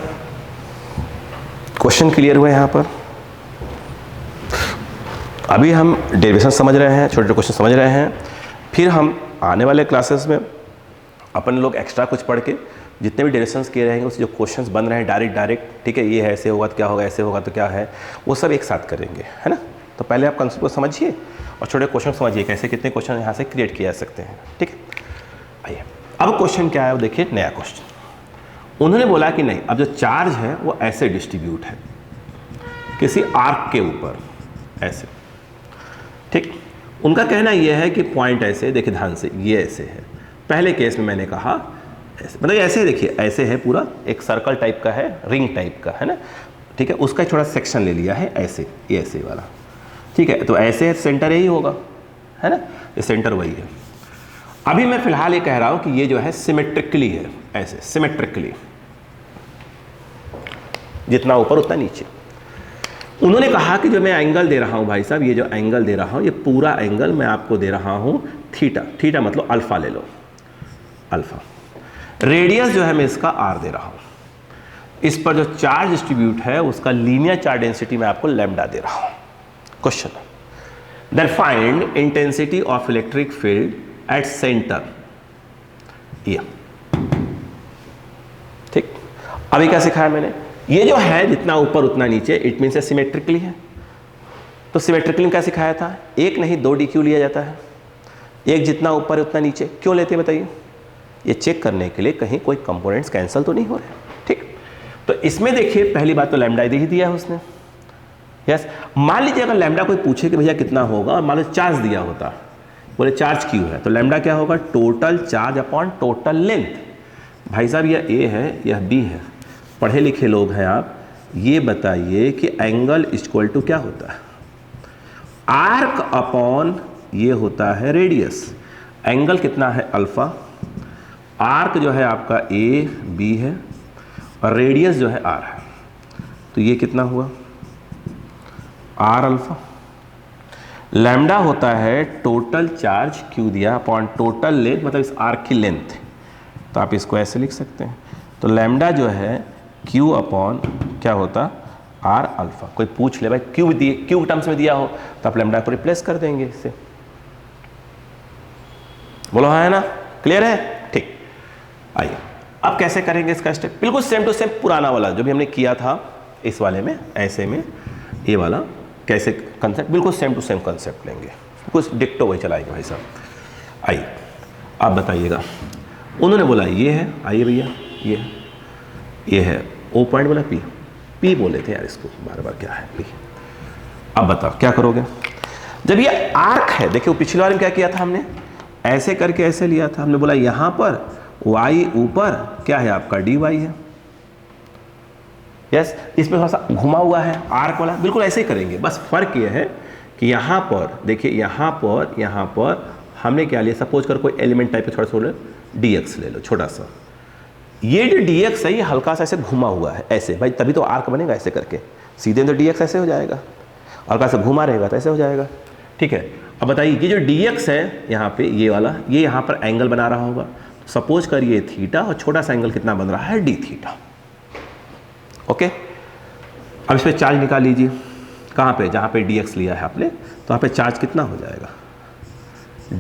Speaker 1: क्वेश्चन क्लियर हुआ यहाँ पर? अभी हम डेरिवेशन समझ रहे हैं, छोटे छोटे क्वेश्चन समझ रहे हैं, फिर हम आने वाले क्लासेस में अपन लोग एक्स्ट्रा कुछ पढ़ के जितने भी डेरिवेशंस किए रहेंगे उससे जो क्वेश्चंस बन रहे हैं डायरेक्ट, ठीक है, ये है ऐसे होगा तो क्या होगा, ऐसे होगा तो क्या है, वो सब एक साथ करेंगे, है ना। तो पहले आप कंसेप्ट को समझिए और छोटे क्वेश्चन समझिए कैसे कितने क्वेश्चन यहाँ से क्रिएट किए जा सकते हैं, ठीक है। आइए अब क्वेश्चन क्या है वो देखिए, नया क्वेश्चन। उन्होंने बोला कि नहीं, अब जो चार्ज है वो ऐसे डिस्ट्रीब्यूट है किसी आर्क के ऊपर, ऐसे, ठीक। उनका कहना यह है कि पॉइंट ऐसे, देखिए ध्यान से, ये ऐसे है। पहले केस में मैंने कहा ऐसे, मतलब ऐसे देखिए, ऐसे है, पूरा एक सर्कल टाइप का है, रिंग टाइप का है ना, ठीक है। उसका थोड़ा सेक्शन ले लिया है ऐसे, ये ऐसे वाला, ठीक है। तो ऐसे सेंटर यही होगा, है ना, ये सेंटर वही है। अभी मैं फिलहाल ये कह रहा हूं कि ये जो है सिमेट्रिकली है, ऐसे सिमेट्रिकली, जितना ऊपर उतना नीचे। उन्होंने कहा कि जो मैं एंगल दे रहा हूं भाई साहब, ये जो एंगल दे रहा हूं, ये पूरा एंगल मैं आपको दे रहा हूं थीटा, थीटा मतलब अल्फा ले लो, अल्फा। रेडियस जो है मैं इसका आर दे रहा हूं। इस पर जो चार्ज डिस्ट्रीब्यूट है उसका लीनियर चार्ज डेंसिटी मैं आपको लैम्डा दे रहा हूं। Question, then find intensity of electric field at centre, ये ठीक। अभी क्या सिखाया मैंने, ये जो है जितना ऊपर उतना नीचे, इट मीन से सिमेट्रिकली है। तो सिमेट्रिकली क्या सिखाया था, एक नहीं 2 डी क्यों लिया जाता है, एक जितना ऊपर है उतना नीचे क्यों लेते हैं बताइए? ये चेक करने के लिए कहीं कोई कंपोनेंट्स कैंसिल तो नहीं हो रहे, ठीक। तो इसमें देखिए पहली बात तो लैम्डा दे ही दिया है उसने, यस। मान लीजिए अगर लैम्डा कोई पूछे कि भैया कितना होगा, और मान लो चार्ज दिया होता, बोले चार्ज क्यू है, तो लैम्डा क्या होगा, total charge upon total length. भाई साहब यह ए है, यह बी है, पढ़े लिखे लोग हैं आप, ये बताइए कि एंगल इक्वल टू क्या होता है, आर्क अपॉन ये होता है रेडियस। एंगल कितना है, अल्फा, आर्क जो है आपका ए बी है, और रेडियस जो है आर है, तो ये कितना हुआ, आर अल्फा। लैम्डा होता है टोटल चार्ज क्यू दिया अपॉन टोटल लेंथ, मतलब इस आर्क की लेंथ, तो आप इसको ऐसे लिख सकते हैं। तो लैम्डा जो है क्यू अपॉन क्या होता, आर अल्फा। कोई पूछ ले भाई क्यू दिए, क्यू टर्म्स में दिया हो तो आप लैम्डा को रिप्लेस कर देंगे इससे। बोलो हाँ है ना, क्लियर है, ठीक। आइए अब कैसे करेंगे इसका स्टेप, बिल्कुल सेम टू सेम पुराना वाला जो भी हमने किया था इस वाले में, ऐसे में ये वाला कैसे कंसेप्ट, बिल्कुल सेम टू सेम कंसेप्ट लेंगे, कुछ डिक्टो वही चलाएंगे भाई साहब। आइए आप बताइएगा, उन्होंने बोला ये है, आइए भैया ये है ओ पॉइंट बोला पी, पी बोले थे यार इसको बार बार, क्या है पी। अब बताओ क्या करोगे, जब ये आर्क है, देखिए पिछली बार में क्या किया था हमने, ऐसे करके ऐसे लिया था, हमने बोला यहां पर y ऊपर क्या है आपका dy है, यस। इसमें थोड़ा सा घुमा हुआ है आर्क वाला, बिल्कुल ऐसे ही करेंगे, बस फर्क ये है कि यहाँ पर देखिए, यहाँ पर हमने क्या लिया, सपोज कर कोई एलिमेंट टाइप का थोड़ा सा dx ले लो छोटा सा, ये जो dx है ये हल्का सा ऐसे घुमा हुआ है ऐसे, भाई तभी तो आर्क बनेगा, ऐसे करके सीधे तो dx ऐसे हो जाएगा, हल्का सा घुमा रहेगा तो ऐसे हो जाएगा, ठीक है। अब बताइए ये जो dx है यहाँ पे ये वाला, ये यहाँ पर एंगल बना रहा होगा, सपोज करिए थीटा और छोटा सा एंगल कितना बन रहा है d थीटा। ओके, अब इस पर चार्ज निकाल लीजिए, कहाँ पे, जहाँ पे dx लिया है आपने, तो यहाँ पे चार्ज कितना हो जाएगा,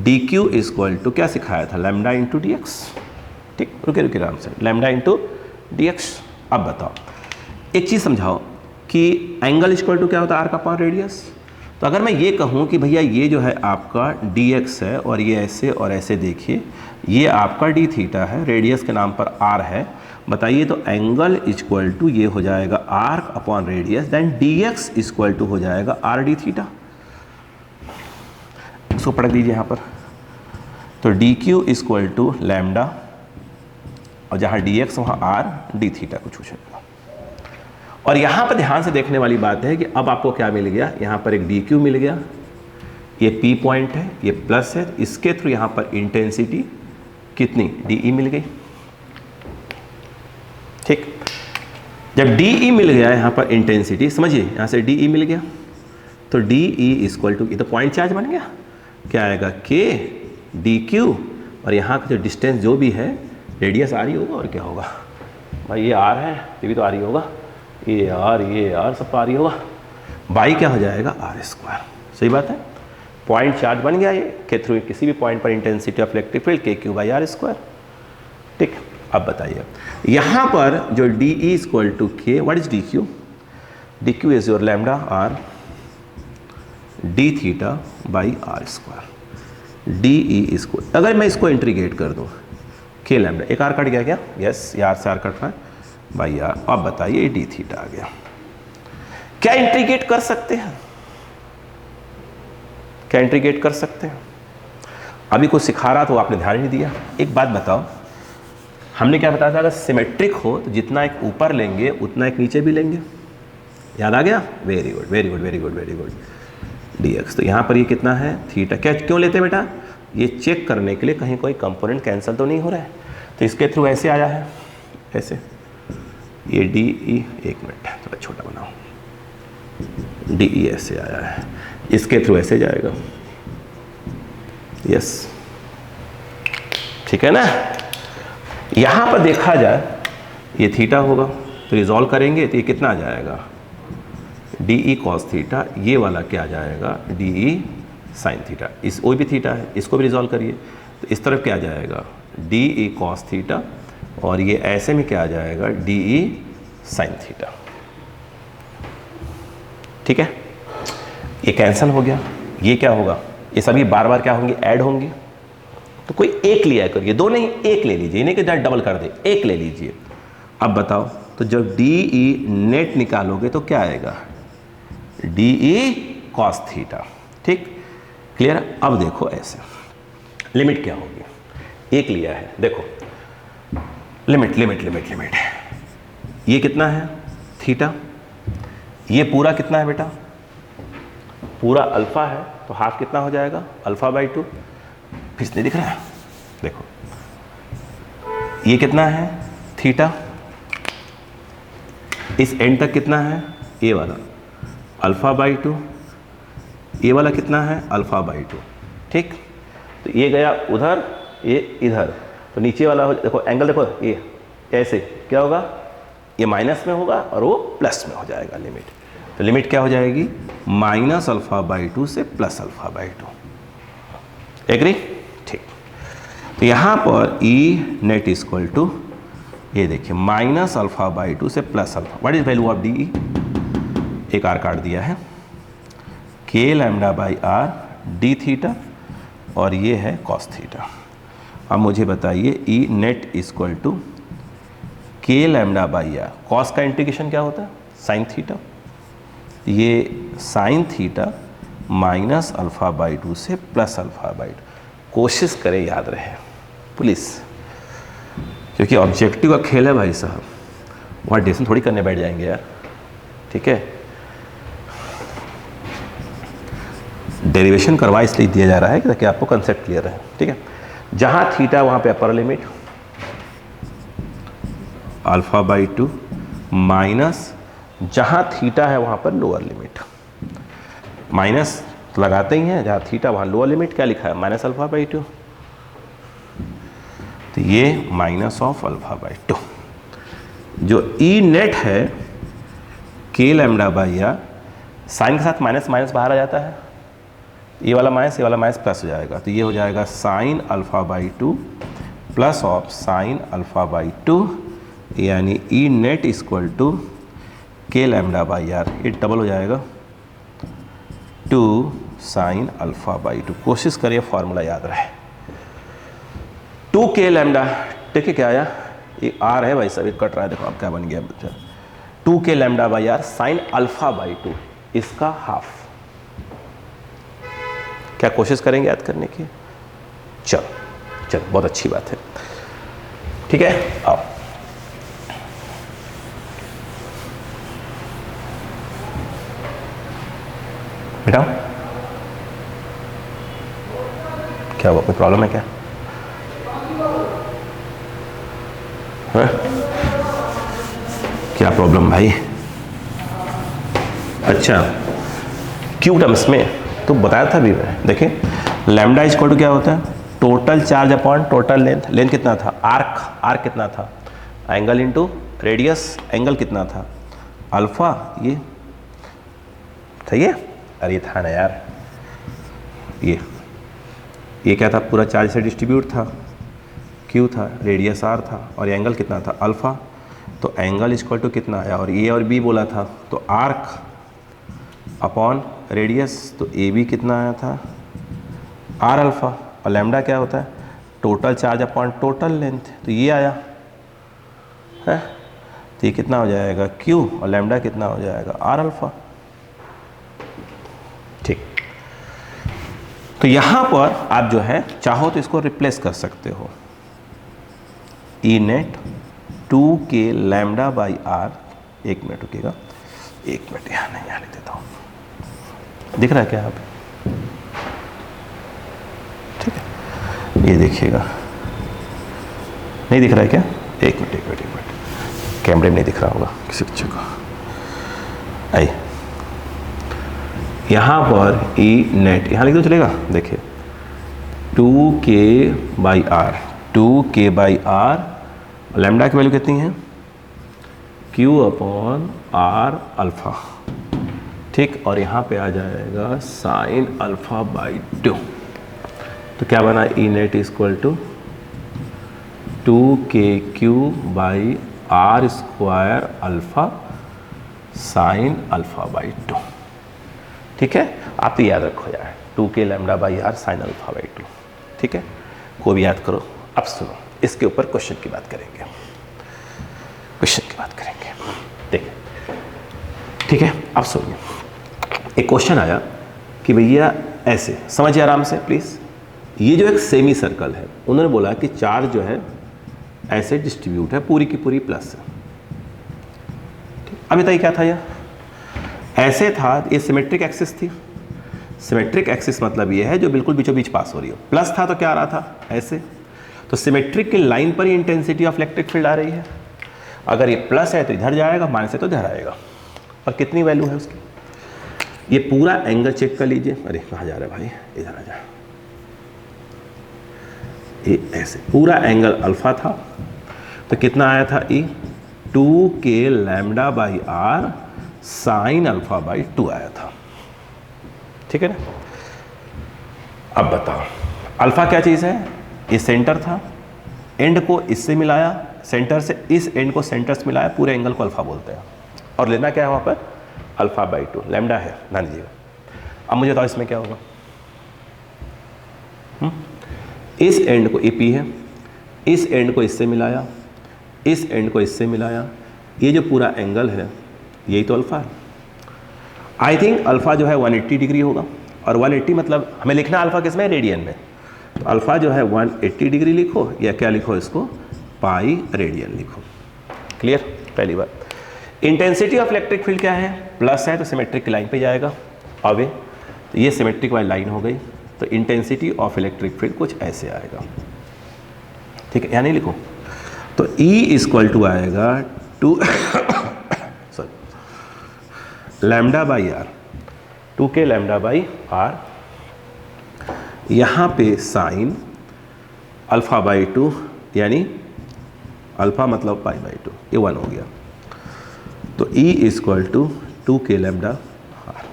Speaker 1: dq इक्वल टू क्या सिखाया था, लैम्डा इंटू डी एक्स। ठीक, रुके रुके आराम से, लैम्डा इंटू डी एक्स। अब बताओ एक चीज़ समझाओ कि एंगल इक्वल टू क्या होता है, आर का पावर रेडियस। तो अगर मैं ये कहूँ कि भैया ये जो है आपका dx है और ये ऐसे और ऐसे, देखिए ये आपका d थीटा है, रेडियस के नाम पर r है, बताइए तो एंगल इक्वल टू ये हो जाएगा arc upon radius, then dx equal to हो जाएगा आर डी थीटा। इसको पढ़ दीजिए यहाँ पर, तो dq इक्वल टू लैम्डा और जहाँ dx वहाँ r d थीटा कुछ हो जाएगा। और यहाँ पर ध्यान से देखने वाली बात है कि अब आपको क्या मिल गया, यहाँ पर एक dq मिल गया, ये p पॉइंट है, ये प्लस है, इसके थ्रू यहाँ पर इंटेंसिटी कितनी de मिल गई। ठीक, जब de मिल गया यहाँ पर इंटेंसिटी, समझिए यहाँ से de मिल गया, तो de इक्वल टू, ये तो पॉइंट चार्ज बन गया, क्या आएगा k dq, और यहाँ का जो डिस्टेंस जो भी है रेडियस आ रही होगा, और क्या होगा भाई, ये r है, ये भी तो आ रही होगा, ये r सब आ रही होगा, बाई क्या हो जाएगा आर स्क्वायर। सही बात है, पॉइंट चार्ज बन गया ये के थ्रू, किसी भी पॉइंट पर intensity of electric field K Q by R square. ठीक, अब बताइए यहाँ पर जो D E equal to K, what is D Q, D Q is your lambda R D theta by R square. D E इसको अगर मैं इसको इंटीग्रेट कर दूँ, के लैम्डा, एक आर कट गया क्या, यस, ये आर से आर कट रहा है बाई आर। अब बताइए डी थीटा आ गया, क्या इंटीग्रेट कर सकते हैं, क्या इंटीग्रेट कर सकते हैं। अभी कुछ सिखा रहा तो आपने ध्यान नहीं दिया। एक बात बताओ, हमने क्या बताया था, अगर सिमेट्रिक हो तो जितना एक ऊपर लेंगे उतना एक नीचे भी लेंगे, याद आ गया, very good very good very good very good, D x. तो यहाँ पर ये कितना है थीटा, क्या क्यों लेते हैं बेटा, ये चेक करने के लिए कहीं कोई कंपोनेंट कैंसिल तो नहीं हो रहा है, तो इसके थ्रू ऐसे आया है, ऐसे, ये डी ई, एक मिनट थोड़ा छोटा बनाओ, डी ई ऐसे आया है, इसके थ्रू ऐसे जाएगा, यस, ठीक है ना। यहाँ पर देखा जाए ये थीटा होगा, तो रिजॉल्व करेंगे तो ये कितना आ जाएगा, डी ई कॉस थीटा, ये वाला क्या आ जाएगा, डी ई साइन थीटा, इस वो भी थीटा है, इसको भी रिजॉल्व करिए, तो इस तरफ क्या आ जाएगा, डी ई कॉस थीटा, और ये ऐसे में क्या आ जाएगा, डी ई साइन थीटा। ठीक है, ये कैंसिल हो गया, ये क्या होगा, ये सभी बार बार क्या होंगे, ऐड होंगे, तो कोई एक लिया करिए, दो नहीं, एक ले लीजिए, नहीं कि डबल कर दे, एक ले लीजिए। अब बताओ, तो जब डी ई नेट निकालोगे तो क्या आएगा, डी ई कॉस थीटा। ठीक, क्लियर। अब देखो ऐसे लिमिट क्या होगी, एक लिया है, देखो लिमिट लिमिट लिमिट लिमिट, ये कितना है थीटा, ये पूरा कितना है बेटा, पूरा अल्फा है, तो हाफ कितना हो जाएगा, अल्फा बाई 2, फिर से दिख रहा है, देखो ये कितना है थीटा, इस एंड तक कितना है, ये वाला अल्फा बाई 2, ये वाला कितना है, अल्फा बाई 2। ठीक, तो ये गया उधर, ये इधर, तो नीचे वाला हो, देखो एंगल देखो, ये ऐसे क्या होगा, ये माइनस में होगा और वो प्लस में हो जाएगा लिमिट, तो लिमिट क्या हो जाएगी, माइनस अल्फा बाई 2 से प्लस अल्फा बाई 2। एग्री। ठीक, तो यहाँ पर ई नेट इक्वल टू, ये देखिए माइनस अल्फा बाई 2 से plus alpha, what is value of D E, एक आर काट दिया है, के lambda by are D theta, और ये है कॉस थीटा। अब मुझे बताइए ई नेट इक्वल टू के लैम्डा बाई आर, कॉस का इंटीग्रेशन क्या होता है, साइन थीटा, ये sine theta minus alpha by 2 से प्लस अल्फा बाई 2। कोशिश करें याद रहे प्लीज़, क्योंकि ऑब्जेक्टिव का खेल है भाई साहब, वहाँ डेसन थोड़ी करने बैठ जाएंगे यार। ठीक है, डेरिवेशन करवा इसलिए दिया जा रहा है ताकि आपको कंसेप्ट क्लियर रहे। ठीक है, जहाँ थीटा वहाँ पे upper limit alpha by 2 minus जहाँ थीटा है वहाँ पर लोअर लिमिट, माइनस तो लगाते ही हैं, जहाँ थीटा वहाँ लोअर लिमिट क्या लिखा है माइनस अल्फा बाई टू, तो ये minus of alpha by to. जो ई नेट है के लैम्डा बाई आर, साइन के साथ माइनस माइनस बाहर आ जाता है, ये वाला माइनस प्लस हो जाएगा, तो ये हो जाएगा sign alpha by two plus of sine alpha by to, यानी ई नेट इक्वल टू के लैम्डा बाई आर, ये डबल हो जाएगा 2 साइन अल्फा बाई टू। कोशिश करिए फॉर्मूला याद रहे, 2 के लैम्डा, देखिए क्या आया, ये आर है भाई सभी कट रहा है, देखो अब क्या बन गया बच्चा, 2 के lambda by R sine alpha by two, इसका हाफ। क्या कोशिश करेंगे याद करने की? चलो बहुत अच्छी बात है, ठीक है। आओ बेटा, क्या हुआ, कोई प्रॉब्लम है क्या? है? क्या प्रॉब्लम भाई? अच्छा, क्यू टर्म्स में तो बताया था भी मैं, देखिए लैम्डा इक्वल टू क्या होता है, total charge upon total length. Length कितना था, आर्क कितना था, एंगल इनटू रेडियस, एंगल कितना था, अल्फा, ये सही है। अरे ये था ना यार, ये क्या था, पूरा चार्ज से डिस्ट्रीब्यूट था, क्यू था, रेडियस आर था, और एंगल कितना था, अल्फा। तो एंगल इक्वल टू कितना आया, और ए और बी बोला था, तो आर्क अपॉन रेडियस, तो ए बी कितना आया था, आर अल्फा, और लैम्डा क्या होता है, total charge upon total length, तो ये आया है, तो ये कितना हो जाएगा क्यू, और लैम्डा कितना हो जाएगा आर अल्फा। ठीक, तो यहां पर आप जो है चाहो तो इसको रिप्लेस कर सकते हो, ई नेट 2 के लैम्डा बाई आर, एक मिनट रुकिएगा, एक मिनट यहाँ नहीं आने देता हूँ, दिख रहा है क्या यहाँ पे, ठीक है, ये देखिएगा, नहीं दिख रहा है क्या, एक मिनट, कैमरे में नहीं दिख रहा होगा किसी बच्चे को, आइए यहाँ पर ई नेट यहाँ लिख दो चलेगा, देखिए 2k by R, 2k by R, lambda की वैल्यू कितनी है, q अपॉन आर अल्फा, ठीक, और यहाँ पे आ जाएगा साइन अल्फा बाई टू, तो क्या बना, E net equal to 2kq by R square alpha sine alpha by two, ठीक है। आप तो याद रखो यार, 2k lambda by R sine alpha by two, ठीक है, को भी याद करो। अब सुनो, इसके ऊपर क्वेश्चन की बात करेंगे, देखिए, ठीक है। अब सुनिए, एक क्वेश्चन आया कि भैया ऐसे समझिए आराम से प्लीज, ये जो एक सेमी सर्कल है, उन्होंने बोला कि चार्ज जो है ऐसे डिस्ट्रीब्यूट है, पूरी की पूरी प्लस है, अब बताइए क्या था, यह ऐसे था, ये सिमेट्रिक एक्सिस थी, सिमेट्रिक एक्सिस मतलब ये है जो बिल्कुल बीचों बीच पास हो रही हो, प्लस था तो क्या आ रहा था ऐसे, तो सिमेट्रिक की लाइन पर ही इंटेंसिटी ऑफ इलेक्ट्रिक फील्ड आ रही है, अगर ये प्लस है तो इधर जाएगा, माइनस है तो इधर आएगा, और कितनी वैल्यू है उसकी, ये पूरा एंगल चेक कर लीजिए, अरे कहाँ जा रहा है भाई, इधर आ जा, ये ऐसे पूरा एंगल अल्फा था, तो कितना आया था, E 2k lambda by R sine alpha by two आया था, ठीक है ना। अब बताओ अल्फा क्या चीज़ है, ये सेंटर था, एंड को इससे मिलाया, सेंटर से इस एंड को सेंटर से मिलाया, पूरे एंगल को अल्फा बोलते हैं, और लेना क्या है वहाँ पर, अल्फा बाई टू, लैम्डा है, ध्यान दीजिएगा। अब मुझे बताओ इसमें क्या होगा, इस एंड को ए पी है, इस एंड को इससे मिलाया, इस एंड को इससे मिलाया, ये जो पूरा एंगल है यही तो अल्फा है। आई थिंक अल्फा जो है 180 डिग्री होगा, और 180 मतलब हमें लिखना अल्फा किस में, रेडियन में, तो अल्फा जो है 180 डिग्री लिखो, या क्या लिखो इसको, पाई रेडियन लिखो, क्लियर। पहली बात, इंटेंसिटी ऑफ इलेक्ट्रिक फील्ड क्या है, प्लस है तो सिमेट्रिक की लाइन पे जाएगा, अवे, तो ये सिमेट्रिक वाली लाइन हो गई, तो इंटेंसिटी ऑफ इलेक्ट्रिक फील्ड कुछ ऐसे आएगा, ठीक है, यहाँ नहीं लिखो, तो E इक्वल टू आएगा 2 lambda by R, 2k lambda by R, यहाँ पे साइन अल्फ़ा बाई 2 यानी अल्फ़ा मतलब पाई बाई 2, ये 1 हो गया। तो E equal to 2k lambda R.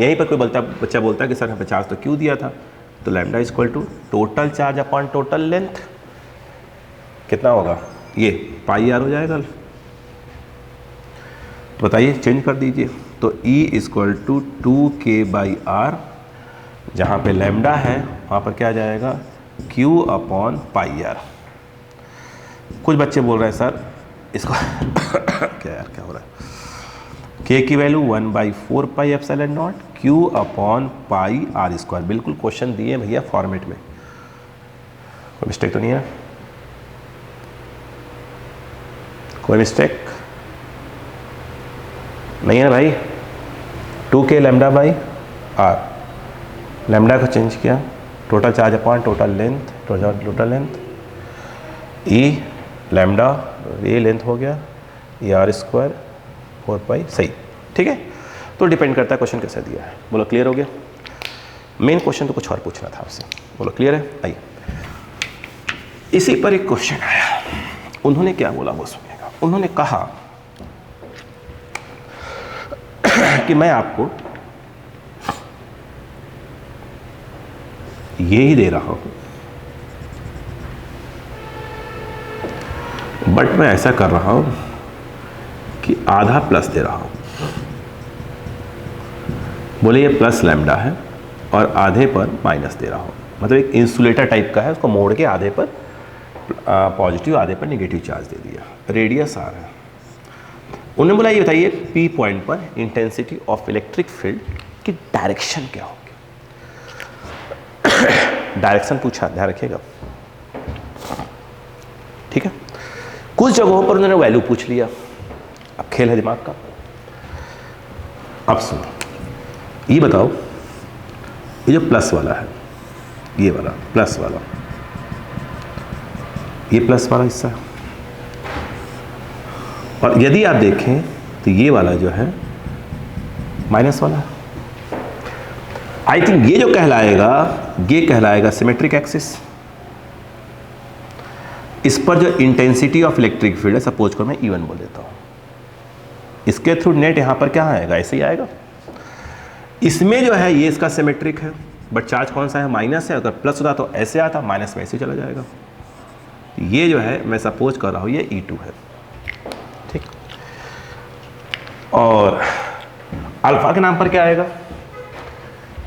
Speaker 1: यहीं पर कोई बच्चा बोलता है कि सर हमें चार्ज तो क्यों दिया था, तो lambda equal to total charge upon total length, कितना होगा ये पाई आर हो जाएगा। तो बताइए चेंज कर दीजिए, तो E equal to 2k by R, जहाँ पे लैम्डा है वहाँ पर क्या आ जाएगा Q अपॉन पाई आर। कुछ बच्चे बोल रहे हैं सर इसको क्या हो रहा है, K की value 1/4 pi epsilon naught Q upon pi R square. बिल्कुल क्वेश्चन दिए भैया फॉर्मेट में, कोई मिस्टेक तो नहीं है, कोई मिस्टेक नहीं है भाई। 2k lambda by R, lambda को चेंज किया, total charge upon total length, E lambda ये लेंथ हो गया, ये आर स्क्वायर 4 पाई, सही ठीक है। तो डिपेंड करता है क्वेश्चन कैसे दिया है। बोलो क्लियर हो गया। मेन क्वेश्चन तो कुछ और पूछना था आपसे, बोलो क्लियर है। आइए इसी पर एक क्वेश्चन आया, उन्होंने क्या बोला वो सुनिएगा। उन्होंने कहा कि मैं आपको ये ही दे रहा हूं, बट मैं ऐसा कर रहा हूं कि आधा प्लस दे रहा हूं। बोले ये प्लस लैम्डा है और आधे पर माइनस दे रहा हूं, मतलब एक इंसुलेटर टाइप का है, उसको मोड़ के आधे पर पॉजिटिव आधे पर नेगेटिव चार्ज दे दिया, रेडियस आर है। उन्होंने बोला ये बताइए पी पॉइंट पर इंटेंसिटी ऑफ इलेक्ट्रिक फील्ड की डायरेक्शन क्या होगी। डायरेक्शन पूछा, ध्यान रखिएगा ठीक है। कुछ जगहों पर उन्होंने वैल्यू पूछ लिया, अब खेल है दिमाग का। अब सुनो, ये बताओ ये जो प्लस वाला है, ये वाला प्लस वाला, ये प्लस वाला हिस्सा है, और यदि आप देखें तो ये वाला जो है माइनस वाला है। आई थिंक ये जो कहलाएगा सिमेट्रिक एक्सिस। इस पर जो इंटेंसिटी ऑफ इलेक्ट्रिक फील्ड है, सपोज कर मैं E1 बोल देता हूं, इसके थ्रू नेट यहां पर क्या आएगा, ऐसे ही आएगा। इसमें जो है ये इसका सिमेट्रिक है, बट चार्ज कौन सा है, माइनस है। अगर प्लस होता तो ऐसे आता, माइनस में ऐसे चला जाएगा। ये जो है मैं सपोज कर रहा हूं ये E2 है, ठीक। और अल्फा के नाम पर क्या आएगा,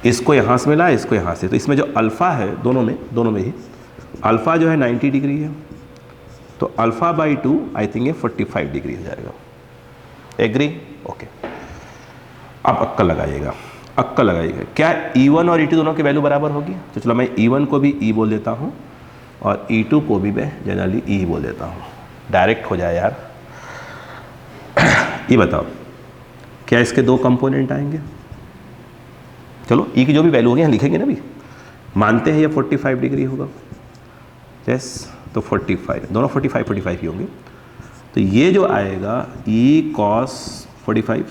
Speaker 1: इसको यहां से मिला, इसको यहां से, तो इसमें जो अल्फा है दोनों में ही अल्फा जो है 90 डिग्री है, तो अल्फा बाई 2 आई थिंक ये 45 डिग्री हो जाएगा। Agree, okay. अब अक्कल लगाइएगा, क्या E1 और E2 दोनों की वैल्यू बराबर होगी? तो चलो मैं E1 को भी E बोल देता हूँ और E2 को भी मैं जनरली E बोल देता हूँ, डायरेक्ट हो जाए यार। ये बताओ क्या इसके दो कंपोनेंट आएंगे? चलो E की जो भी वैल्यू होगी यहाँ लिखेंगे ना, भी मानते हैं ये 45 डिग्री होगा, यस, तो 45 दोनों 45 ही होंगे। तो ये जो आएगा E cos 45,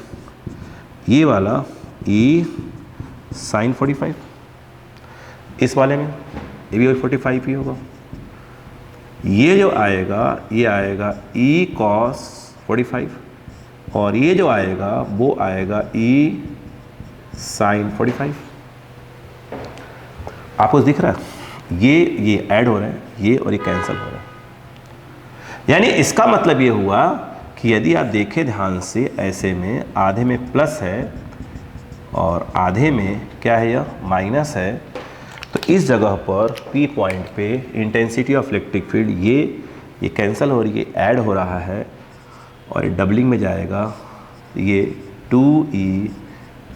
Speaker 1: ये वाला E sin 45, इस वाले में ये भी 45 ही होगा। ये जो आएगा ये आएगा E cos 45, और ये जो आएगा वो आएगा E sin 45। आपको दिख रहा है ये ऐड हो रहे हैं, ये और ये कैंसिल हो रहा है। यानी इसका मतलब ये हुआ कि यदि आप देखें ध्यान से, ऐसे में आधे में प्लस है और आधे में क्या है, यह माइनस है, तो इस जगह पर P पॉइंट पे इंटेंसिटी ऑफ इलेक्ट्रिक फील्ड ये कैंसिल हो रही है, ऐड हो रहा है, और डबलिंग में जाएगा, ये 2E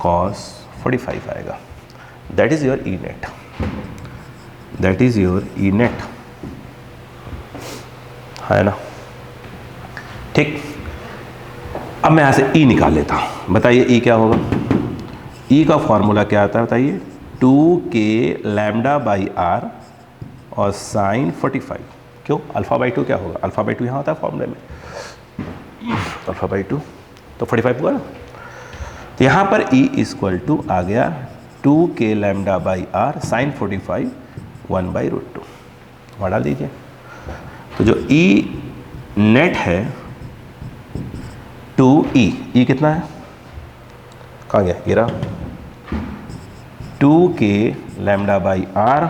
Speaker 1: cos 45 आएगा। That is your E net, that is your E net, है ना, ठीक। अब मैं यहाँ से E निकाल लेता हूँ। बताइए E क्या होगा? E का फॉर्मूला क्या आता है बताइए? 2k लैम्डा बाई आर और साइन 45। क्यों? अल्फ़ा बाई 2 क्या होगा? अल्फ़ा बाई 2 यहाँ होता है फॉर्मूले में, अल्फ़ा बाई 2 तो 45 हुआ ना। तो यहाँ पर E इक्वल टू आ गया 2k lambda by R sign 45 1/√2 वहाँ डाल दीजिए। तो जो E नेट है 2E, E कितना है, कहाँ गया, ये रहा 2k लैम्डा बाई आर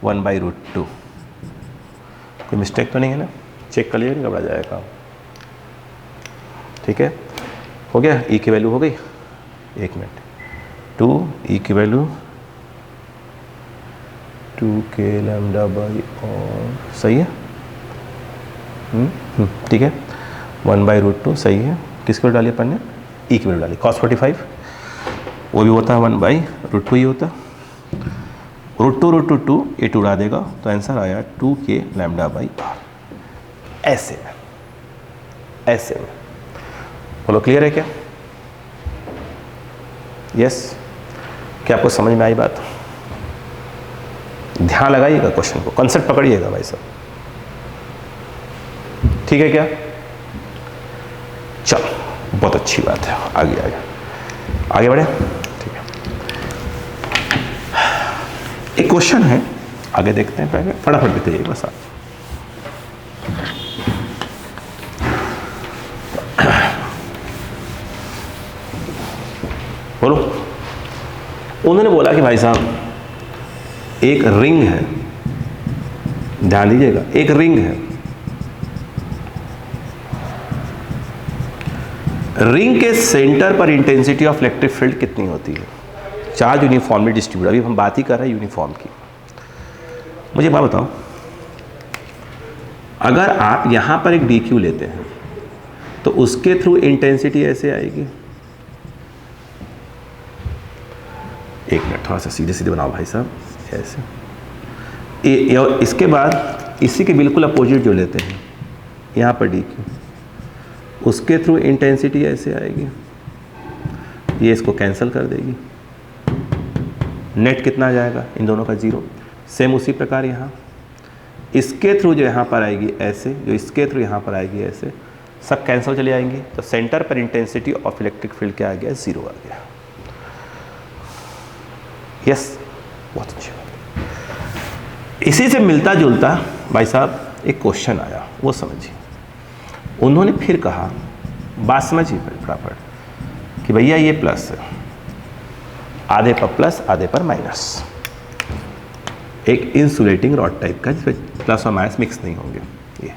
Speaker 1: 1/√2। कोई मिस्टेक तो नहीं है ना, चेक कर लीजिए, नहीं घबरा जाएगा। ठीक है, हो गया, E की वैल्यू हो गई, एक मिनट, 2E की वैल्यू 2k लैम्डा बाई और सही है, ठीक है, 1/√2 सही है। किसकी वैल्यू डाली अपन ने, E की वैल्यू डाली, cos 45 वो भी होता है 1/√2 ही होता है, √2 ये 2 उड़ा देगा, तो आंसर आया 2k लैम्डा बाई आर। ऐसे में बोलो, क्लियर है क्या? यस, क्या आपको समझ में आई बात? ध्यान लगाइएगा, क्वेश्चन को, कॉन्सेप्ट पकड़िएगा भाई साहब, ठीक है क्या? चलो, बहुत अच्छी बात है, आगे बढ़े। ठीक है, एक क्वेश्चन है, आगे देखते हैं, पहले फटाफट देखते जाइए बस आप। बोलो, उन्होंने बोला कि भाई साहब एक रिंग है, ध्यान दीजिएगा, एक रिंग है, रिंग के सेंटर पर इंटेंसिटी ऑफ इलेक्ट्रिक फील्ड कितनी होती है? चार्ज यूनिफॉर्मली डिस्ट्रीब्यूट, अभी हम बात ही कर रहे हैं यूनिफॉर्म की। मुझे बात बताओ, अगर आप यहां पर एक DQ लेते हैं तो उसके थ्रू इंटेंसिटी ऐसे आएगी, एक मिनट, थोड़ा सा सीधे सीधे बनाओ भाई साहब, ऐसे, और इसके बाद इसी के बिल्कुल अपोजिट जो लेते हैं, यहाँ पर DQ, उसके थ्रू इंटेंसिटी ऐसे आएगी, ये इसको कैंसिल कर देगी, नेट कितना आ जाएगा इन दोनों का 0। सेम उसी प्रकार यहाँ इसके थ्रू जो यहाँ पर आएगी ऐसे, जो इसके थ्रू यहाँ पर आएगी ऐसे, सब कैंसिल चले आएंगी, तो सेंटर पर इंटेंसिटी ऑफ इलेक्ट्रिक फील्ड क्या आ गया, 0 आ गया। यस, बहुत अच्छी बात। इसी से मिलता जुलता भाई साहब एक क्वेश्चन आया, वो समझिए। उन्होंने फिर कहा, बात समझिए फटाफट, कि भैया ये प्लस है, आधे पर प्लस आधे पर माइनस, एक इंसुलेटिंग रॉड टाइप का जिसमें प्लस और माइनस मिक्स नहीं होंगे। ये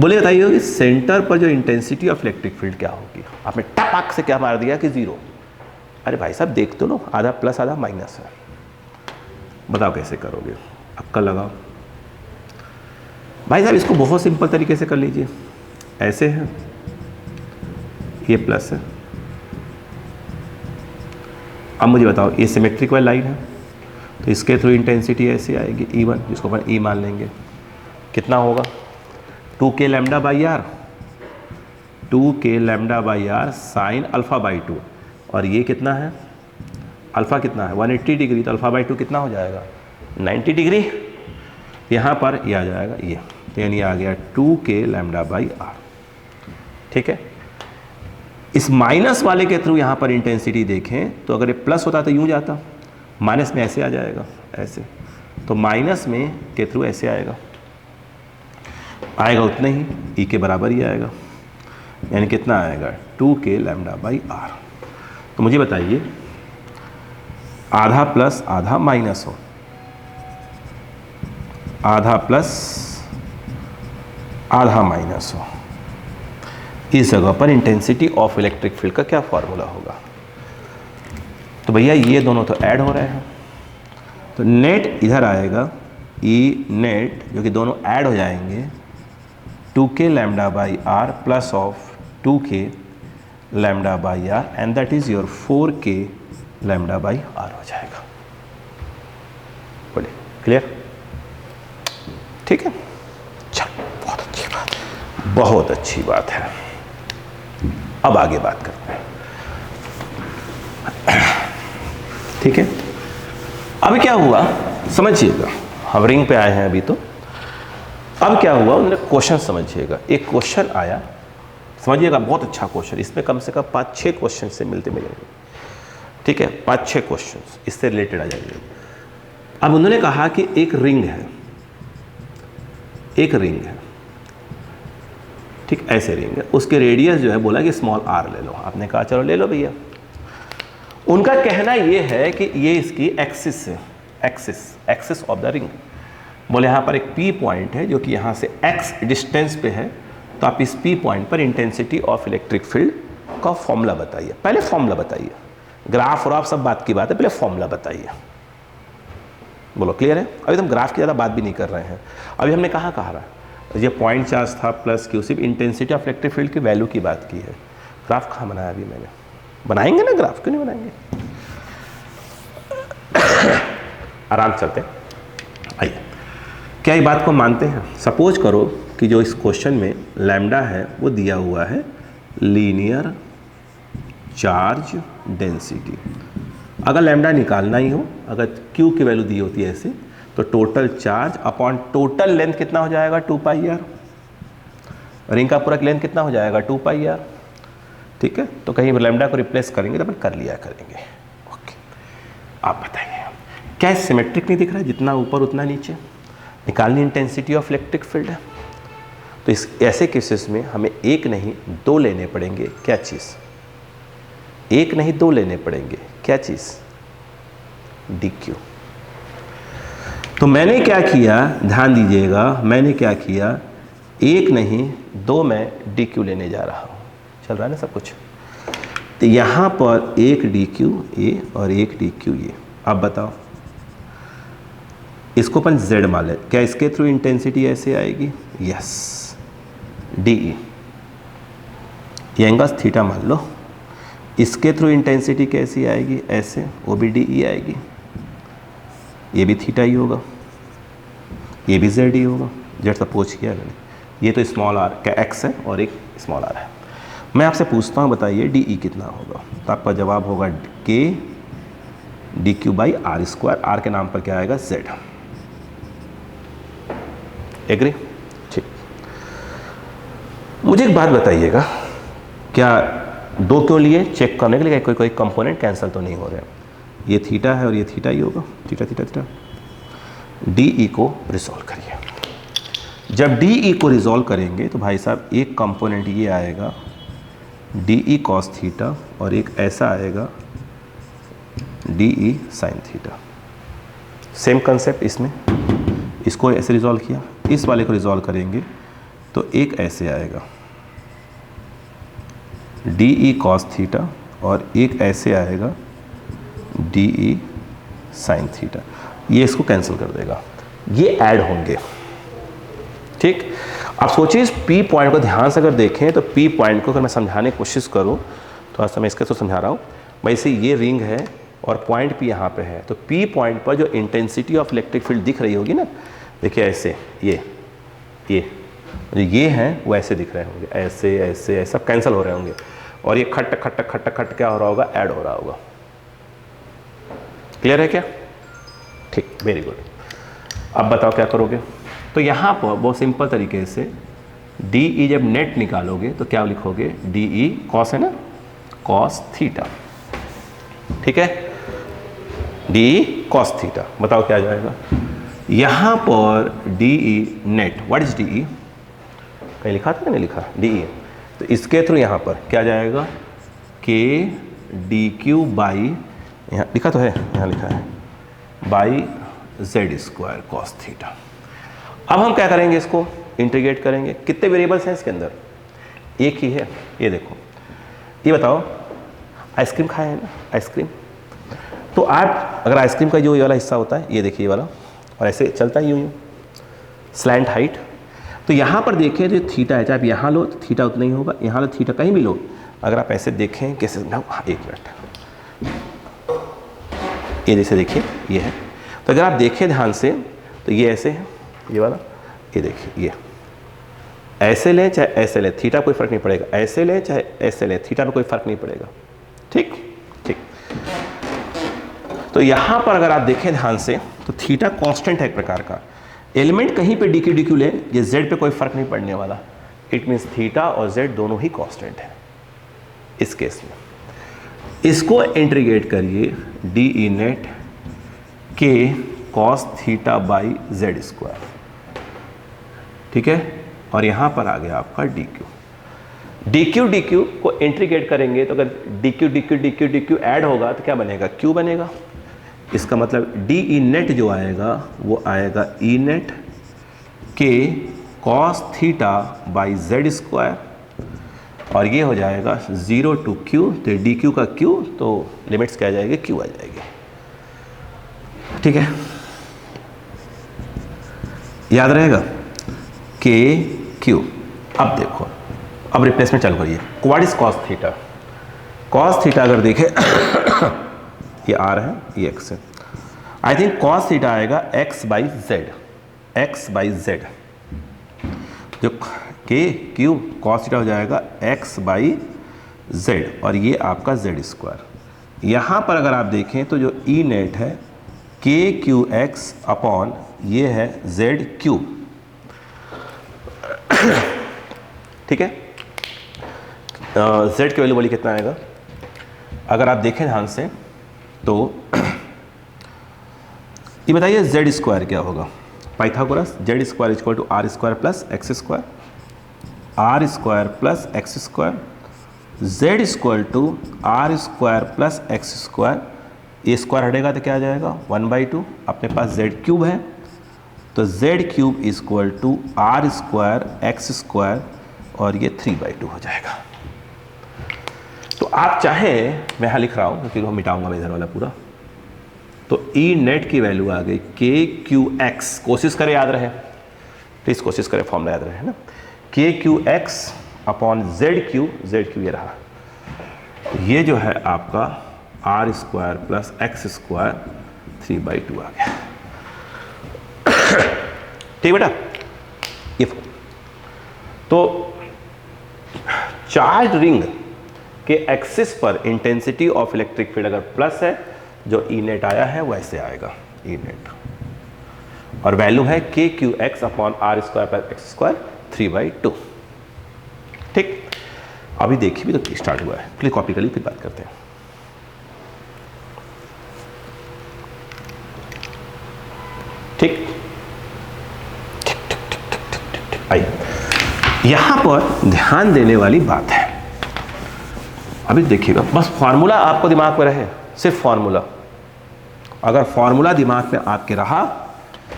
Speaker 1: बोले, बताइए कि सेंटर पर जो इंटेंसिटी ऑफ इलेक्ट्रिक फील्ड क्या होगी? आपने टपाक से क्या मार दिया कि 0। अरे भाई साहब देख तो लो, आधा प्लस आधा माइनस है, बताओ कैसे करोगे, अक्कल लगाओ। भाई साहब इसको बहुत सिंपल तरीके से कर लीजिए, ऐसे है, ये प्लस है, अब मुझे बताओ, ये सिमेट्रिक वाली लाइन है, तो इसके थ्रू इंटेंसिटी ऐसे आएगी E1, जिसको अपन E मान लेंगे, कितना होगा 2k lambda by R, 2k lambda by R sine α/2, और ये कितना है, अल्फ़ा कितना है 180 डिग्री, तो α/2 कितना हो जाएगा 90 डिग्री, यहाँ पर ये आ जाएगा ये, तो यानी आ गया 2k लैम्डा बाई आर। ठीक है, इस माइनस वाले के थ्रू यहाँ पर इंटेंसिटी देखें तो अगर ये प्लस होता तो यूँ जाता, माइनस में ऐसे आ जाएगा, ऐसे, तो माइनस में के थ्रू ऐसे आएगा उतना ही, E के बराबर ही आएगा, यानी कितना आएगा 2k लैम्डा बाई आर। तो मुझे बताइए, आधा प्लस आधा माइनस हो, आधा प्लस आधा माइनस हो, इस जगह पर इंटेंसिटी ऑफ इलेक्ट्रिक फील्ड का क्या फॉर्मूला होगा? तो भैया ये दोनों तो ऐड हो रहे हैं, तो नेट इधर आएगा E नेट, जो कि दोनों ऐड हो जाएंगे, 2k lambda by R plus of 2k lambda by R, and that is your 4k lambda by R हो जाएगा। बोलिए, क्लियर? ठीक है, चलो, बहुत अच्छी बात है, बहुत अच्छी बात है। अब आगे बात करते हैं, ठीक है। अब क्या हुआ समझिएगा, हम रिंग पे आए हैं अभी, तो अब क्या हुआ उन्होंने क्वेश्चन समझिएगा। एक क्वेश्चन आया समझिएगा, बहुत अच्छा क्वेश्चन, इसमें कम से कम 5-6 क्वेश्चन से मिलते मिलेंगे, ठीक है, 5-6 क्वेश्चन इससे रिलेटेड आ जाएंगे। अब उन्होंने कहा कि एक रिंग है, एक रिंग है, ठीक, ऐसे रिंग है, उसके रेडियस जो है बोला कि स्मॉल r ले लो। आपने कहा चलो ले लो भैया। उनका कहना ये है कि ये इसकी एक्सिस है, एक्सिस ऑफ द रिंग। बोले यहाँ पर एक P पॉइंट है जो कि यहाँ से x डिस्टेंस पे है, तो आप इस P पॉइंट पर इंटेंसिटी ऑफ इलेक्ट्रिक फील्ड का फॉर्मूला बताइए। पहले फॉर्मूला बताइए, ग्राफ और आप सब बात की बात है, पहले फॉर्मूला बताइए। बोलो क्लियर है? अभी तो हम ग्राफ की ज़्यादा बात भी नहीं कर रहे हैं। अभी हमने कहाँ रहा, ये पॉइंट चार्ज था प्लस क्यू, सिर्फ इंटेंसिटी ऑफ इलेक्ट्रिक फील्ड की वैल्यू की बात की है। ग्राफ कहाँ बनाया अभी मैंने? बनाएंगे ना ग्राफ, क्यों नहीं बनाएंगे? आराम से चलते हैं। आइए, क्या ये बात को मानते हैं? सपोज करो कि जो इस क्वेश्चन में लैम्डा है वो दिया हुआ है लीनियर चार्ज डेंसिटी। अगर लैम्डा निकालना ही हो, अगर क्यू की वैल्यू दी होती है ऐसे, तो total charge upon total length कितना हो जाएगा? 2πr। रिंग का पूरा लेंथ कितना हो जाएगा? 2πr। ठीक है, तो कहीं लैम्डा को रिप्लेस करेंगे तो अपन कर लिया करेंगे। ओके, आप बताइए, क्या सिमेट्रिक नहीं दिख रहा है? जितना ऊपर उतना नीचे। निकालनी इंटेंसिटी ऑफ इलेक्ट्रिक फील्ड है, तो इस ऐसे केसेस में हमें एक नहीं दो लेने पड़ेंगे। क्या चीज़? एक नहीं दो लेने पड़ेंगे। क्या चीज़? dq। तो मैंने क्या किया, ध्यान दीजिएगा, मैंने क्या किया, एक नहीं दो मैं dq लेने जा रहा हूँ। चल रहा है ना सब कुछ? तो यहाँ पर एक dq ये और एक dq ये। अब बताओ, इसको अपन z मान ले, क्या इसके थ्रू इंटेंसिटी ऐसे आएगी? Yes, dE। ये एंगल थीटा मान लो, इसके थ्रू इंटेंसिटी कैसी आएगी? ऐसे, वो भी dE आएगी। ये भी थीटा ही होगा, ये भी z ही होगा। z सपोज किया मैंने, ये तो स्मॉल r क्या x है और एक स्मॉल r है। मैं आपसे पूछता हूँ, बताइए dE कितना होगा? तो आपका जवाब होगा k dq/r²। r के नाम पर क्या आएगा? z। एग्री? ठीक। मुझे एक बात बताइएगा, क्या दो क्यों लिए? चेक करने के लिए कोई कंपोनेंट कैंसिल तो नहीं हो रहे हैं। ये थीटा है और ये थीटा ही होगा, थीटा थीटा थीटा। dE को रिजॉल्व करिए। जब dE को रिजॉल्व करेंगे तो भाई साहब एक कंपोनेंट ये आएगा dE cos थीटा और एक ऐसा आएगा dE sin theta. Same concept इसमें, इसको ऐसे रिजॉल्व किया, इस वाले को रिजॉल्व करेंगे तो एक ऐसे आएगा dE cos थीटा और एक ऐसे आएगा dE sin थीटा। ये इसको कैंसिल कर देगा, ये ऐड होंगे। ठीक, आप सोचिए इस P पॉइंट को ध्यान से अगर देखें तो P पॉइंट को अगर मैं समझाने की कोशिश करूं, थोड़ा सा मैं इसके तो समझा रहा हूं, वैसे ये रिंग है और पॉइंट P यहाँ पे है, तो P पॉइंट पर जो इंटेंसिटी ऑफ इलेक्ट्रिक फील्ड दिख रही होगी ना, देखिए ऐसे, ये हैं वो ऐसे दिख रहे होंगे, ऐसे ऐसे ऐसे सब कैंसिल हो रहे होंगे, और ये खट खट खट खट क्या हो रहा होगा? ऐड हो रहा होगा। क्लियर है क्या? ठीक, वेरी गुड। अब बताओ क्या करोगे? तो यहाँ पर बहुत सिंपल तरीके से dE जब नेट निकालोगे तो क्या लिखोगे? dE cos है ना, cos थीटा। ठीक है, dE cos थीटा। बताओ क्या जाएगा? यहाँ पर dE net, what is dE? कहीं लिखा था? नहीं लिखा, dE। तो इसके थ्रू यहाँ पर क्या जाएगा? k dq/, यहाँ लिखा तो है, यहाँ लिखा है, बाई z² cos थीटा। अब हम क्या करेंगे? इसको इंटीग्रेट करेंगे। कितने वेरिएबल्स हैं इसके अंदर? एक ही है। ये देखो, ये बताओ, आइसक्रीम खाए हैं ना, आइसक्रीम। तो आप अगर आइसक्रीम का जो ये वाला हिस्सा होता है, ये देखिए ये वाला, और ऐसे चलता है यूँ स्लैंट हाइट। तो यहाँ पर देखिए जो थीटा है, चाहे आप यहाँ लो तो थीटा उतना ही होगा, यहाँ लो थीटा कहीं भी लो। अगर आप ऐसे देखें कैसे, एक मिनट, ये जैसे देखिए ये है, तो अगर आप देखें ध्यान से तो ये ऐसे है, ये वाला, ये देखिए ये ऐसे लें चाहे ऐसे लें, थीटा कोई फर्क नहीं पड़ेगा। ऐसे लें चाहे ऐसे लें, थीटा में कोई फर्क नहीं पड़ेगा। ठीक ठीक। तो यहाँ पर अगर आप देखें ध्यान से तो थीटा कांस्टेंट है एक प्रकार का। एलिमेंट कहीं पे dq dq ले, ये z पे कोई फर्क नहीं पड़ने वाला। इट मीन्स थीटा और जेड दोनों ही कांस्टेंट है इस केस में। इसको इंटीग्रेट करिए डी ई नेट के cos theta by Z square, ठीक है, और यहां पर आ गया आपका डी क्यू। डी क्यू को इंटीग्रेट करेंगे तो अगर डी क्यू ऐड होगा तो क्या बनेगा, क्यू बनेगा। इसका मतलब डी ई नेट जो आएगा वो आएगा ई नेट के cos theta by Z square, और ये हो जाएगा 0 टू क्यू, तो डी क्यू का क्यू, तो लिमिट्स क्या आ जाएगी, क्यू आ जाएगी, ठीक है, याद रहेगा के क्यू। अब देखो, अब रिप्लेसमेंट चालू करिए। What is cos theta? Cos theta अगर देखें ये आर है, ये एक्स है, आई थिंक कॉस थीटा आएगा एक्स बाई जेड, जो के क्यू कॉस थीटा हो जाएगा एक्स बाई जेड, और ये आपका जेड स्क्वायर। यहाँ पर अगर आप देखें तो जो ई नेट है के क्यू एक्स अपॉन ये है जेड क्यूब, ठीक है। जेड की वैल्यू बोली कितना आएगा, अगर आप देखें ध्यान से तो ये बताइए जेड स्क्वायर क्या होगा, Pythagoras, Z square equal to R square plus X square, R square plus X square, Z equal to R square plus X square, ये स्क्वायर हटेगा तो क्या आ जाएगा 1/2, अपने पास जेड क्यूब है तो Z cube equal to R square X square, और ये 3/2 हो जाएगा। तो आप चाहें, मैं यहाँ लिख रहा हूँ क्योंकि वो मिटाऊंगा मैं इधर वाला पूरा, तो ई नेट की वैल्यू आ गई के क्यू एक्स, कोशिश करें याद रहे, प्लीज कोशिश करें फॉर्मूला याद रहे, है ना, K Q X upon Z cube ये रहा, ये जो है आपका R square plus X square 3/2 आ गया, ठीक बेटा। ये तो चार्ज रिंग के एक्सिस पर इंटेंसिटी ऑफ इलेक्ट्रिक फील्ड अगर प्लस है, जो ई नेट आया है वैसे आएगा ई नेट, और वैल्यू है K Q X upon R square plus X square 3/2, ठीक। अभी देखिए भी तो स्टार्ट हुआ है, प्लीज कॉपी कर ली, फिर बात करते हैं। ठीक, आइए यहां पर ध्यान देने वाली बात है, अभी देखिएगा, बस फॉर्मूला आपको दिमाग में रहे, सिर्फ फॉर्मूला, अगर फॉर्मूला दिमाग में आपके रहा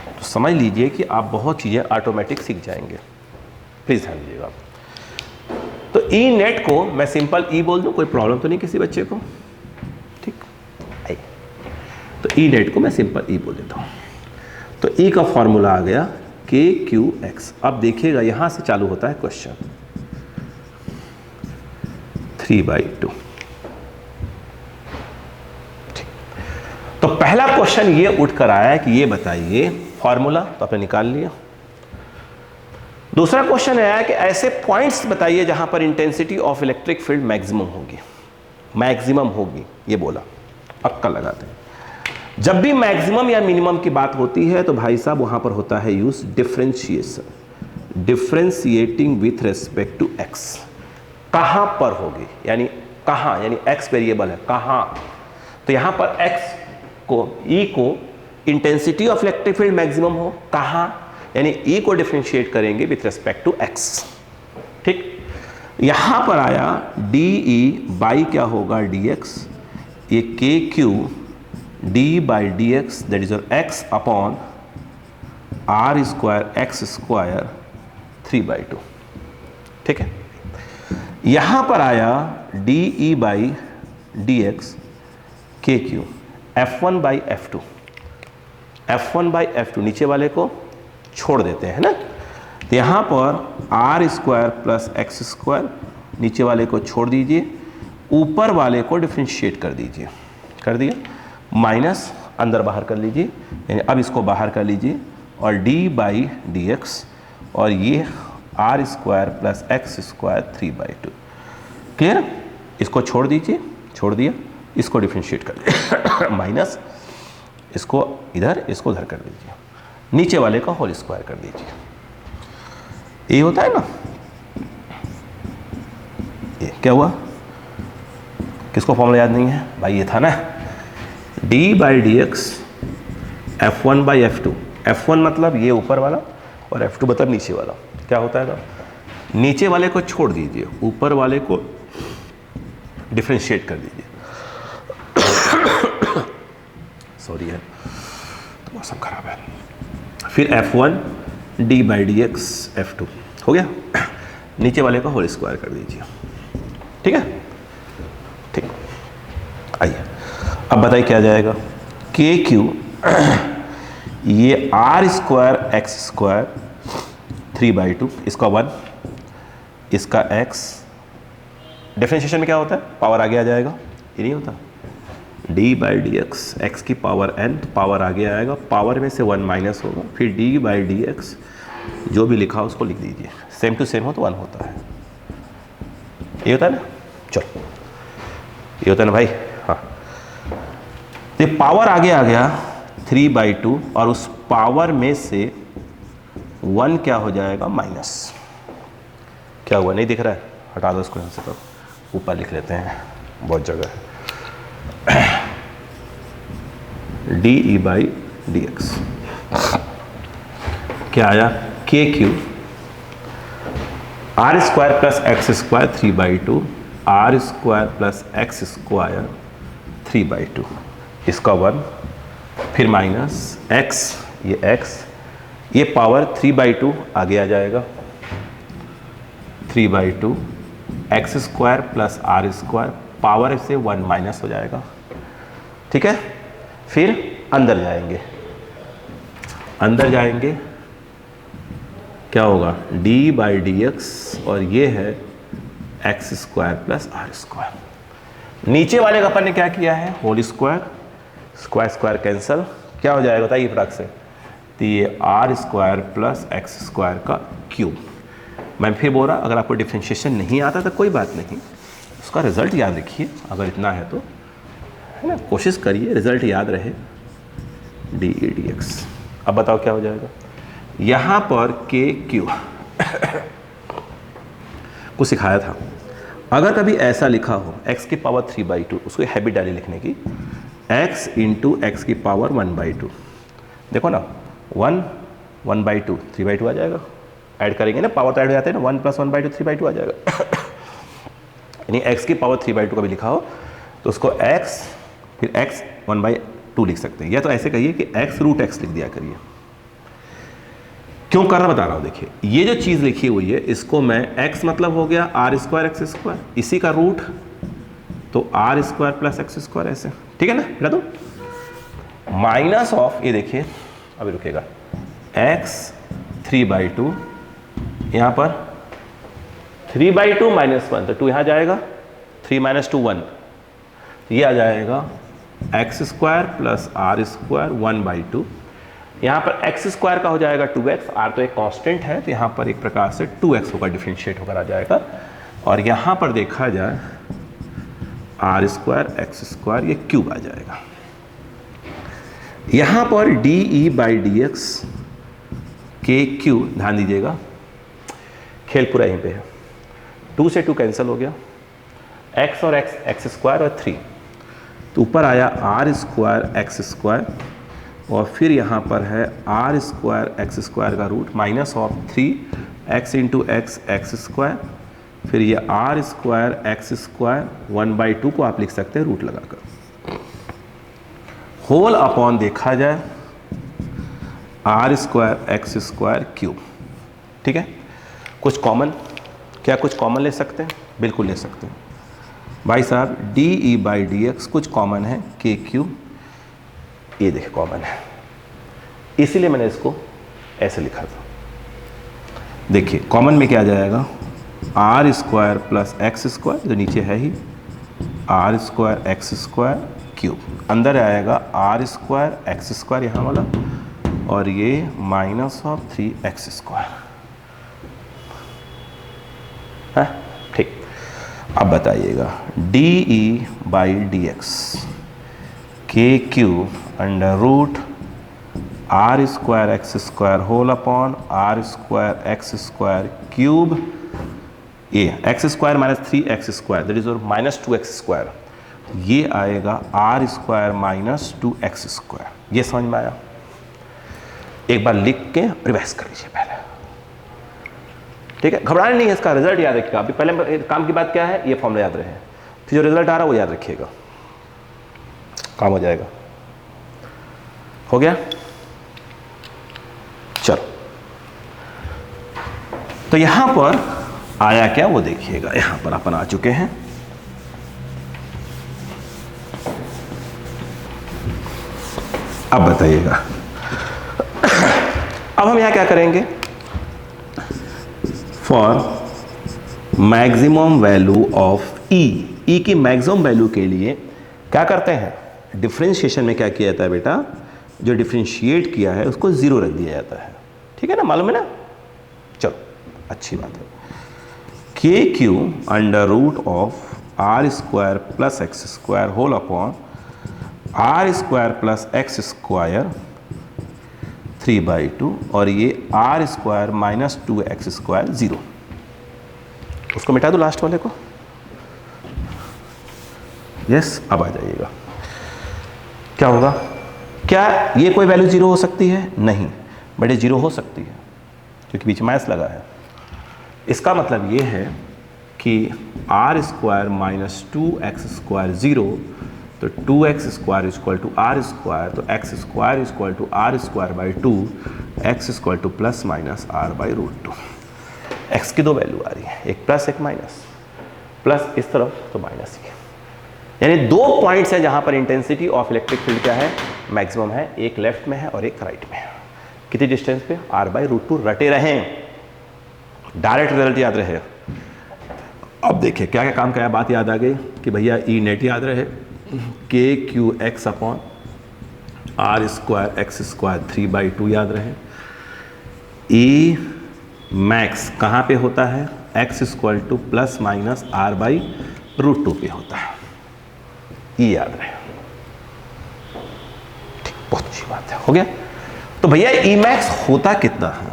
Speaker 1: तो समझ लीजिए कि आप बहुत चीजें ऑटोमेटिक सीख जाएंगे, प्लीज ध्यान दीजिएगा। तो ई नेट को मैं सिंपल ई बोल दूं, कोई प्रॉब्लम तो नहीं किसी बच्चे को, ठीक, आई, तो ई नेट को मैं सिंपल ई बोल देता हूं। तो ई का फॉर्मूला आ गया के क्यू एक्स। अब देखिएगा यहां से चालू होता है क्वेश्चन, 3/2, ठीक। तो पहला क्वेश्चन ये उठ कर आया है कि ये बताइए, फॉर्मूला तो आपने निकाल लिया। दूसरा क्वेश्चन आया है कि ऐसे पॉइंट्स बताइए जहां पर intensity of electric field maximum होगी, ये बोला। अक्कल लगाते हैं, जब भी मैक्सिमम या मिनिमम की बात होती है तो भाई साहब वहां पर होता है use differentiation, differentiating with respect to X. कहां पर होगी, यानी कहां, यानी एक्स वेरिएबल है, कहां, तो यहां पर एक्स को, ई को intensity of electric field maximum हो, कहां, यानी ई को डिफरेंशिएट करेंगे विथ रेस्पेक्ट टू एक्स, ठीक। यहां पर आया डी ई बाई क्या होगा डी एक्स, ये K Q D by D X that is your X upon R square X square 3/2, ठीक है। यहां पर आया D E by D X K Q F1 by F2, F1 by F2, नीचे वाले को छोड़ देते हैं ना, तो यहां पर R square plus X square, नीचे वाले को छोड़ दीजिए, ऊपर वाले को डिफरेंशिएट कर दीजिए, कर दिया, माइनस अंदर बाहर कर लीजिए, यानी अब इसको बाहर कर लीजिए, और d बाई डी एक्स, और ये R square plus X square 3/2, clear. इसको छोड़ दीजिए, छोड़ दिया, इसको डिफरेंशिएट कर दीजिए माइनस, इसको इधर, इसको उधर कर दीजिए, नीचे वाले का होल स्क्वायर कर दीजिए, ये होता है ना, क्या हुआ, किसको फॉर्मूला याद नहीं है भाई, ये था ना D by D x F1 by F2। F1 मतलब ये ऊपर वाला और F2 मतलब नीचे वाला। क्या होता है, नीचे वाले को छोड़ दीजिए, ऊपर वाले को डिफ्रेंशिएट कर दीजिए। सॉरी है, तो मौसम खराब है। फिर F1 D by D x F2 हो गया, नीचे वाले को होल स्क्वायर कर दीजिए। ठीक है, ठीक। आइए अब बताइए क्या जाएगा, के क्यू ये आर स्क्वायर एक्स स्क्वायर 3/2, इसका 1, इसका x, डिफरेंशिएशन में क्या होता है, पावर आगे आ जाएगा, ये नहीं होता, d by D x, x की पावर n, पावर आगे आएगा, पावर में से 1 माइनस होगा, फिर d बाई डी एक्स, जो भी लिखा उसको लिख दीजिए, सेम टू सेम हो तो 1 होता है। ये होता है ना, चलो ये होता है ना भाई, हाँ। तो पावर आगे आ गया 3/2 और उस पावर में से 1 क्या हो जाएगा, माइनस। क्या हुआ, नहीं दिख रहा है, हटा दो इसको यहाँ से, तो ऊपर लिख लेते हैं, बहुत जगह है। D E by D X क्या आया, K Q R square plus X square 3/2, R square plus X square 3/2, इसका 1, फिर माइनस x, ये x, ये पावर 3/2 आगे आ जाएगा, 3/2 X square plus R square, power से 1 माइनस हो जाएगा। ठीक है, फिर अंदर जाएंगे, अंदर जाएंगे क्या होगा, d बाई डी एक्स, और ये है X square plus R square. नीचे वाले का अपन ने क्या किया है, whole square, square square cancel, क्या हो जाएगा बताइए फटाक से, तो ये R square plus X square का क्यूब। मैं फिर बोल रहा, अगर आपको डिफ्रेंशिएशन नहीं आता तो कोई बात नहीं, उसका रिजल्ट याद रखिए, अगर इतना है तो, है ना, कोशिश करिए रिजल्ट याद रहे, डी ई डी एक्स। अब बताओ क्या हो जाएगा, यहाँ पर के क्यू कुछ सिखाया था, अगर कभी ऐसा लिखा हो x की पावर 3/2, उसको हैबिट डाली लिखने की, x इंटू एक्स की पावर 1/2, देखो ना 1/2 3/2 आ जाएगा, ऐड करेंगे ना, पावर तो ऐड हो जाते हैं ना, 1 + 1/2 3/2 आ जाएगा। यानी x की पावर 3/2 कभी लिखा हो तो उसको x फिर x 1/2 लिख सकते हैं, या तो ऐसे कहिए कि x √x लिख दिया करिए। क्यों कर रहा बता रहा हूँ, देखिए ये जो चीज़ लिखी हुई है, इसको मैं x मतलब हो गया आर स्क्वायर एक्स स्क्वायर, इसी का रूट तो R square plus X square, ऐसे ठीक है ना, बेटा तो माइनस ऑफ, ये देखिए अभी रुकेगा, x 3/2, यहाँ पर 3/2 माइनस 1, तो 2 यहाँ जाएगा, 3 - 2 1, ये आ जाएगा X square plus R square 1/2, यहाँ पर एक्स स्क्वायर का हो जाएगा 2x, आर तो एक कांस्टेंट है, तो यहाँ पर एक प्रकार से 2x होकर डिफ्रेंशिएट होकर आ जाएगा, और यहाँ पर देखा जाए आर स्क्वायर एक्स स्क्वायर, ये क्यूब आ जाएगा। यहाँ पर D E by D X K Q, ध्यान दीजिएगा खेल पूरा यहीं पे है, 2 से 2 कैंसिल हो गया, x और एक्स स्क्वायर और 3, तो ऊपर आया आर स्क्वायर एक्स स्क्वायर, और फिर यहाँ पर है आर स्क्वायर एक्स स्क्वायर का root minus of 3x into X X square, फिर ये आर स्क्वायर एक्स स्क्वायर 1/2 को आप लिख सकते हैं रूट लगाकर, होल अपॉन देखा जाए R square X square cube. ठीक है, कुछ कॉमन, क्या कुछ कॉमन ले सकते हैं, बिल्कुल ले सकते हैं भाई साहब, D E by D x कुछ कॉमन है, के क्यूब ये देखिए कॉमन है, इसीलिए मैंने इसको ऐसे लिखा था। देखिए कॉमन में क्या आ जाएगा, R square plus X square, जो नीचे है ही, R square X square cube, अंदर आएगा आर स्क्वायर एक्स स्क्वायर यहाँ वाला, और ये माइनस ऑफ 3x स्क्वायर है। ठीक, अब बताइएगा D E by D X K Q under root R square X square whole upon R square X square cube, ये X square minus 3x² that is और माइनस 2x², ये आएगा r² minus 2x²। ये समझ में आया? एक बार लिख के रिवाइज कर लीजिए पहले, ठीक है? घबराना नहीं है, इसका रिजल्ट याद रखिएगा। अभी पहले काम की बात क्या है, ये फॉर्मूला याद रहे, फिर जो रिजल्ट आ रहा है वो याद रखिएगा, काम हो जाएगा। हो गया? चलो, तो यहां पर आया क्या वो देखिएगा। यहां पर अपन आ चुके हैं, अब बताइएगा। अब हम यहां क्या करेंगे, फॉर मैक्सिमम वैल्यू ऑफ ई की मैक्सिमम वैल्यू के लिए क्या करते हैं, डिफरेंशिएशन में क्या किया जाता है बेटा, जो डिफरेंशिएट किया है उसको 0 रख दिया जाता है, ठीक है ना, मालूम है ना? चलो, अच्छी बात है। K Q under root of r² plus x² whole upon r² plus x² 3/2 और ये r² माइनस 2x² 0। उसको मिटा दो लास्ट वाले को। यस, अब आ जाइएगा। क्या होगा, क्या ये कोई वैल्यू 0 हो सकती है? नहीं, बट ये 0 हो सकती है क्योंकि बीच में माइनस लगा है। इसका मतलब ये है कि r² माइनस 2x² 0, तो 2x² इक्वल टू r², तो x² equal to r²/2, x equal to plus minus r/√2। x की दो वैल्यू आ रही है, एक प्लस एक माइनस, प्लस इस तरफ तो माइनस ही, यानी दो पॉइंट्स हैं जहां पर इंटेंसिटी ऑफ इलेक्ट्रिक फील्ड क्या है, मैक्सिमम है। एक लेफ्ट में है और एक राइट में है। कितनी डिस्टेंस पे, r/√2 रटे रहें, डायरेक्ट रिजल्ट याद रहे। अब देखिए क्या क्या काम किया, बात याद आ गई कि भैया ई नेट याद रहे, के Q X upon r² x² 3/2 याद रहे। ई मैक्स कहाँ पे होता है, x equal to plus minus r/√2 पे होता है, ये याद रहे। ठीक, बहुत अच्छी बात है, हो गया। तो भैया ई मैक्स होता कितना है,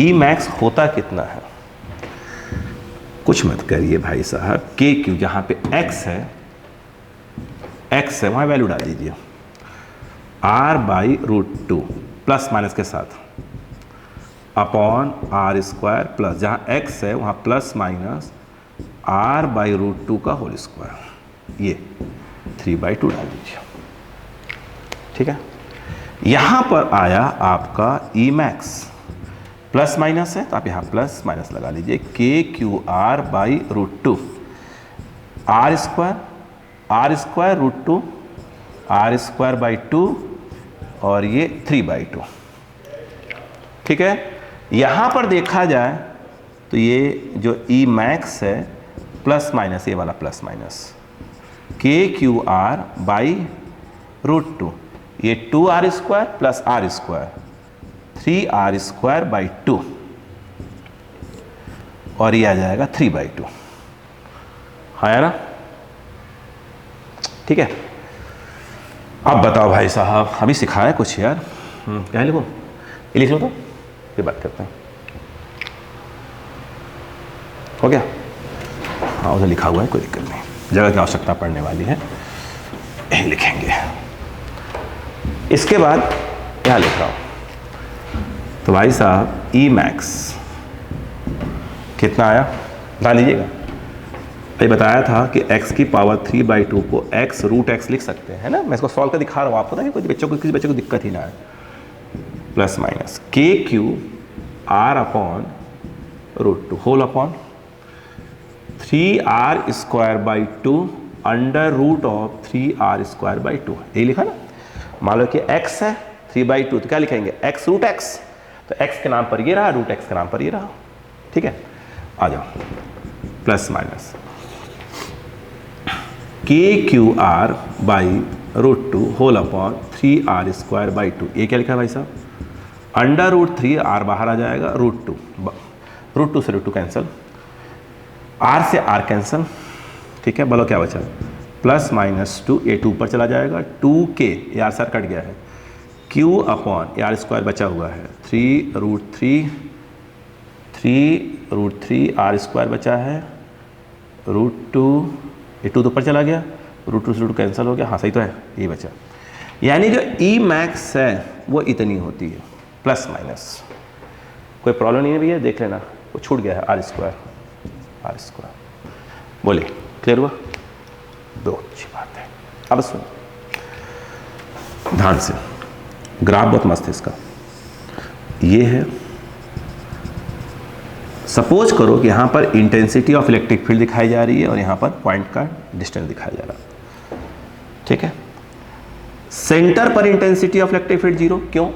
Speaker 1: ई मैक्स होता कितना है, कुछ मत करिए भाई साहब, के क्यू जहां पे x है वहां वैल्यू डाल दीजिए, r/√2 प्लस माइनस के साथ अपॉन r² प्लस, जहां x है वहां प्लस माइनस r/√2 का होल स्क्वायर, ये 3/2 डाल दीजिए, ठीक है। यहां पर आया आपका ई मैक्स, प्लस माइनस है तो आप यहां प्लस माइनस लगा लीजिए, के क्यू r/√2, r²√2 r²/2 और ये 3/2, ठीक है। यहां पर देखा जाए तो ये जो ई मैक्स है प्लस माइनस, ये वाला plus minus, K Q r/√2, ये 2r² प्लस r², 3r²/2 और ये आ जाएगा 3/2, हाँ ना, ठीक है। अब बताओ भाई साहब, अभी सिखाया कुछ यार, क्या लिखो, ये लिख लो तो फिर बात करते हैं, हो गया? हाँ, उधर लिखा हुआ है, कोई दिक्कत नहीं, जगह की आवश्यकता पड़ने वाली है, यही लिखेंगे। इसके बाद यहाँ लिख रहा हूँ, तो भाई साहब ई मैक्स कितना आया, बता लीजिएगा। ये बताया था कि x की पावर 3/2 को x√x लिख सकते हैं, है ना, मैं इसको सॉल्व कर दिखा रहा हूँ आपको, ताकि कोई बच्चों को, किसी बच्चे को दिक्कत ही ना आए। Plus minus K Q r/√2 whole upon 3r²/2 under root of 3r²/2, यही लिखा ना। मान लो कि x है 3/2, तो क्या लिखेंगे, x√x, तो x के नाम पर ये रहा, √x के नाम पर ये रहा, ठीक है। आ जाओ, plus minus K Q r/√2 whole upon 3r²/2, ये क्या लिखा है भाई साहब, अंडर रूट 3, r बाहर आ जाएगा, √2 से √2 कैंसिल, r से r कैंसिल, ठीक है। बोलो क्या बचा, प्लस माइनस 2, ये 2 पर चला जाएगा, 2k, ये r सर कट गया है, q अपॉन r² बचा हुआ है, 3√3 √3 r² बचा है, √2, ये 2 तो ऊपर चला गया, √2 से √2 कैंसिल हो गया, हाँ सही तो है, ये बचा। यानी जो ई मैक्स है वो इतनी होती है, प्लस माइनस। कोई प्रॉब्लम नहीं है भैया, देख लेना, वो छूट गया है r²। बोले क्लियर हुआ? दो अच्छी बात है। अब सुन ध्यान से, ग्राफ बहुत मस्त है इसका। ये है, सपोज करो कि यहाँ पर इंटेंसिटी ऑफ इलेक्ट्रिक फील्ड दिखाई जा रही है और यहाँ पर पॉइंट का डिस्टेंस दिखाया जा रहा है, ठीक है। सेंटर पर इंटेंसिटी ऑफ इलेक्ट्रिक फील्ड 0, क्यों?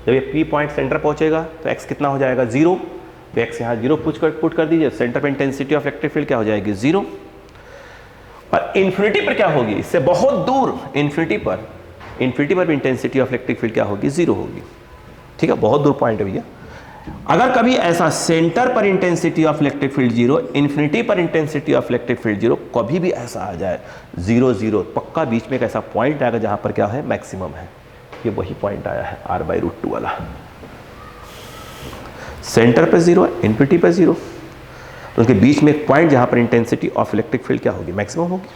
Speaker 1: जब ये P पॉइंट सेंटर पहुंचेगा तो x कितना हो जाएगा? 0। तो x यहाँ 0 पुट कर दीजिए, सेंटर पर इंटेंसिटी ऑफ इलेक्ट्रिक फील्ड क्या हो जाएगी? 0। और इन्फिनिटी पर क्या होगी? इससे बहुत दूर इन्फिनिटी पर भी इंटेंसिटी ऑफ इलेक्ट्रिक फील्ड क्या होगी? 0 होगी, ठीक है। बहुत दूर पॉइंट है भैया। अगर कभी ऐसा सेंटर पर intensity of electric field 0, infinity पर इंटेंसिटी ऑफ इलेक्ट्रिक फील्ड 0, कभी भी ऐसा आ जाए 0 0, पक्का बीच में एक ऐसा पॉइंट आएगा जहां पर क्या है? मैक्सिमम है। ये वही पॉइंट आया है r/√2 वाला। सेंटर पे 0 है, इन्फिनिटी पे 0, तो उसके बीच में एक पॉइंट जहां पर इंटेंसिटी ऑफ इलेक्ट्रिक फील्ड क्या होगी? मैक्सिमम होगी।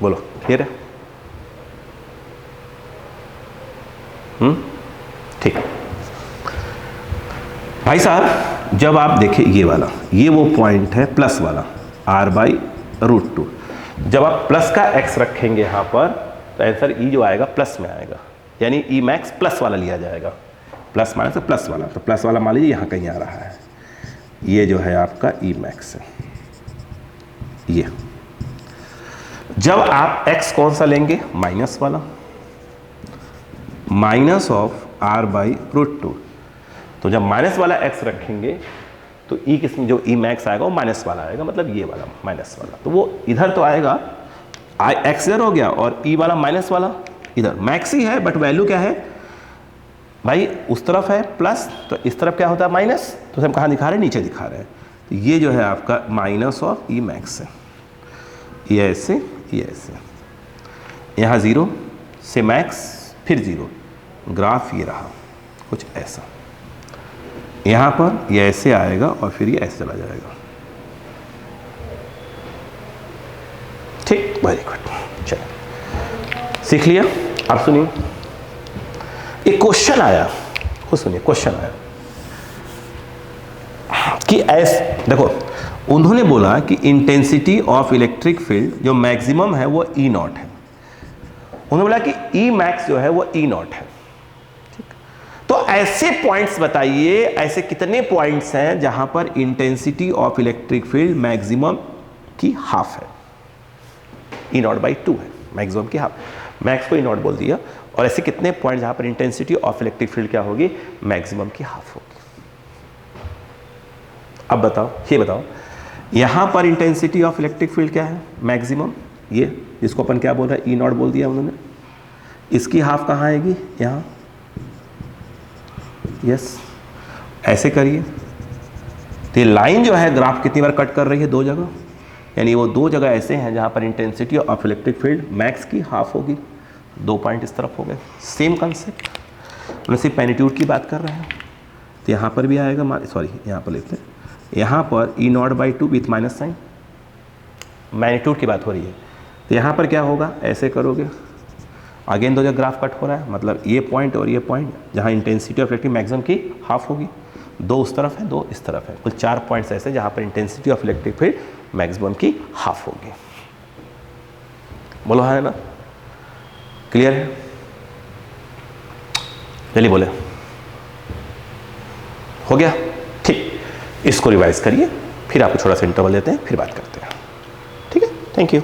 Speaker 1: बोलो क्लियर है? ठीक। भाई साहब जब आप देखिए ये वाला, ये वो पॉइंट है प्लस वाला r/√2। जब आप प्लस का x रखेंगे यहाँ पर तो आंसर ई जो आएगा प्लस में आएगा, यानी ई मैक्स प्लस वाला लिया जाएगा। प्लस माइनस तो प्लस वाला, तो प्लस वाला मान लीजिए यहाँ कहीं आ रहा है, ये जो है आपका ई मैक्स है। ये जब आप x कौन सा लेंगे? माइनस वाला, माइनस ऑफ r/√2। तो जब माइनस वाला x रखेंगे तो ई किसमें जो ई मैक्स आएगा वो माइनस वाला आएगा, मतलब ये वाला माइनस वाला, तो वो इधर तो आएगा, x इधर हो गया और ई वाला माइनस वाला इधर। मैक्स ही है बट वैल्यू क्या है भाई? उस तरफ है प्लस, तो इस तरफ क्या होता है? माइनस। तो हम कहाँ दिखा रहे हैं? नीचे दिखा रहे हैं। तो ये जो है आपका माइनस ऑफ ई मैक्स है, ये ऐसे, ये ऐसे, यहाँ 0 से मैक्स फिर 0, ग्राफ ये रहा कुछ ऐसा। यहाँ पर ये ऐसे आएगा और फिर ये ऐसे चला जाएगा, ठीक। वेरी गुड, चलिए सीख लिया। अब सुनिए, एक क्वेश्चन आया, वो सुनिए, क्वेश्चन आया कि देखो उन्होंने बोला कि इंटेंसिटी ऑफ इलेक्ट्रिक फील्ड जो मैक्सिमम है वो E0 है। उन्होंने बोला कि ई मैक्स जो है वो E0 है, ठीक। तो ऐसे पॉइंट्स बताइए, ऐसे कितने पॉइंट्स हैं जहां पर intensity of electric field maximum की हाफ है? E0/2 है मैक्सिमम की हाफ, मैक्स को E0 बोल दिया। और ऐसे कितने पॉइंट जहां पर इंटेंसिटी ऑफ इलेक्ट्रिक फील्ड क्या होगी? मैक्सिमम की हाफ होगी। अब बताओ, ये बताओ, यहां पर इंटेंसिटी ऑफ इलेक्ट्रिक फील्ड क्या है? मैक्सिमम। ये जिसको अपन क्या बोल रहे हैं? E0 बोल दिया उन्होंने। इसकी हाफ कहाँ आएगी? यहाँ, यस, ऐसे करिए। तो ये लाइन जो है ग्राफ कितनी बार कट कर रही है? 2 जगह, यानी वो 2 जगह ऐसे हैं जहां पर intensity of electric field max की हाफ होगी। 2 पॉइंट इस तरफ हो गए। सेम कंसेप्ट, उन्हें सिर्फ मैग्नीट्यूड की बात कर रहे हैं, तो यहाँ पर भी आएगा, सॉरी यहाँ पर लेते हैं, यहाँ पर E0/2 with minus sign, magnitude की बात हो रही है। तो यहाँ पर क्या होगा? ऐसे करोगे, अगेन 2 जगह ग्राफ कट हो रहा है, मतलब ये पॉइंट और ये पॉइंट जहाँ इंटेंसिटी ऑफ इलेक्ट्रिक मैक्सिमम की हाफ होगी। 2 उस तरफ है, 2 इस तरफ है, कुल 4 पॉइंट्स ऐसे जहाँ पर intensity of electric field maximum की हाफ होगी। बोलो है ना? क्लियर है? चलिए बोले, हो गया? ठीक, इसको रिवाइज करिए, फिर आपको थोड़ा सा इंटरवल देते हैं, फिर बात करते हैं, ठीक है? Thank you.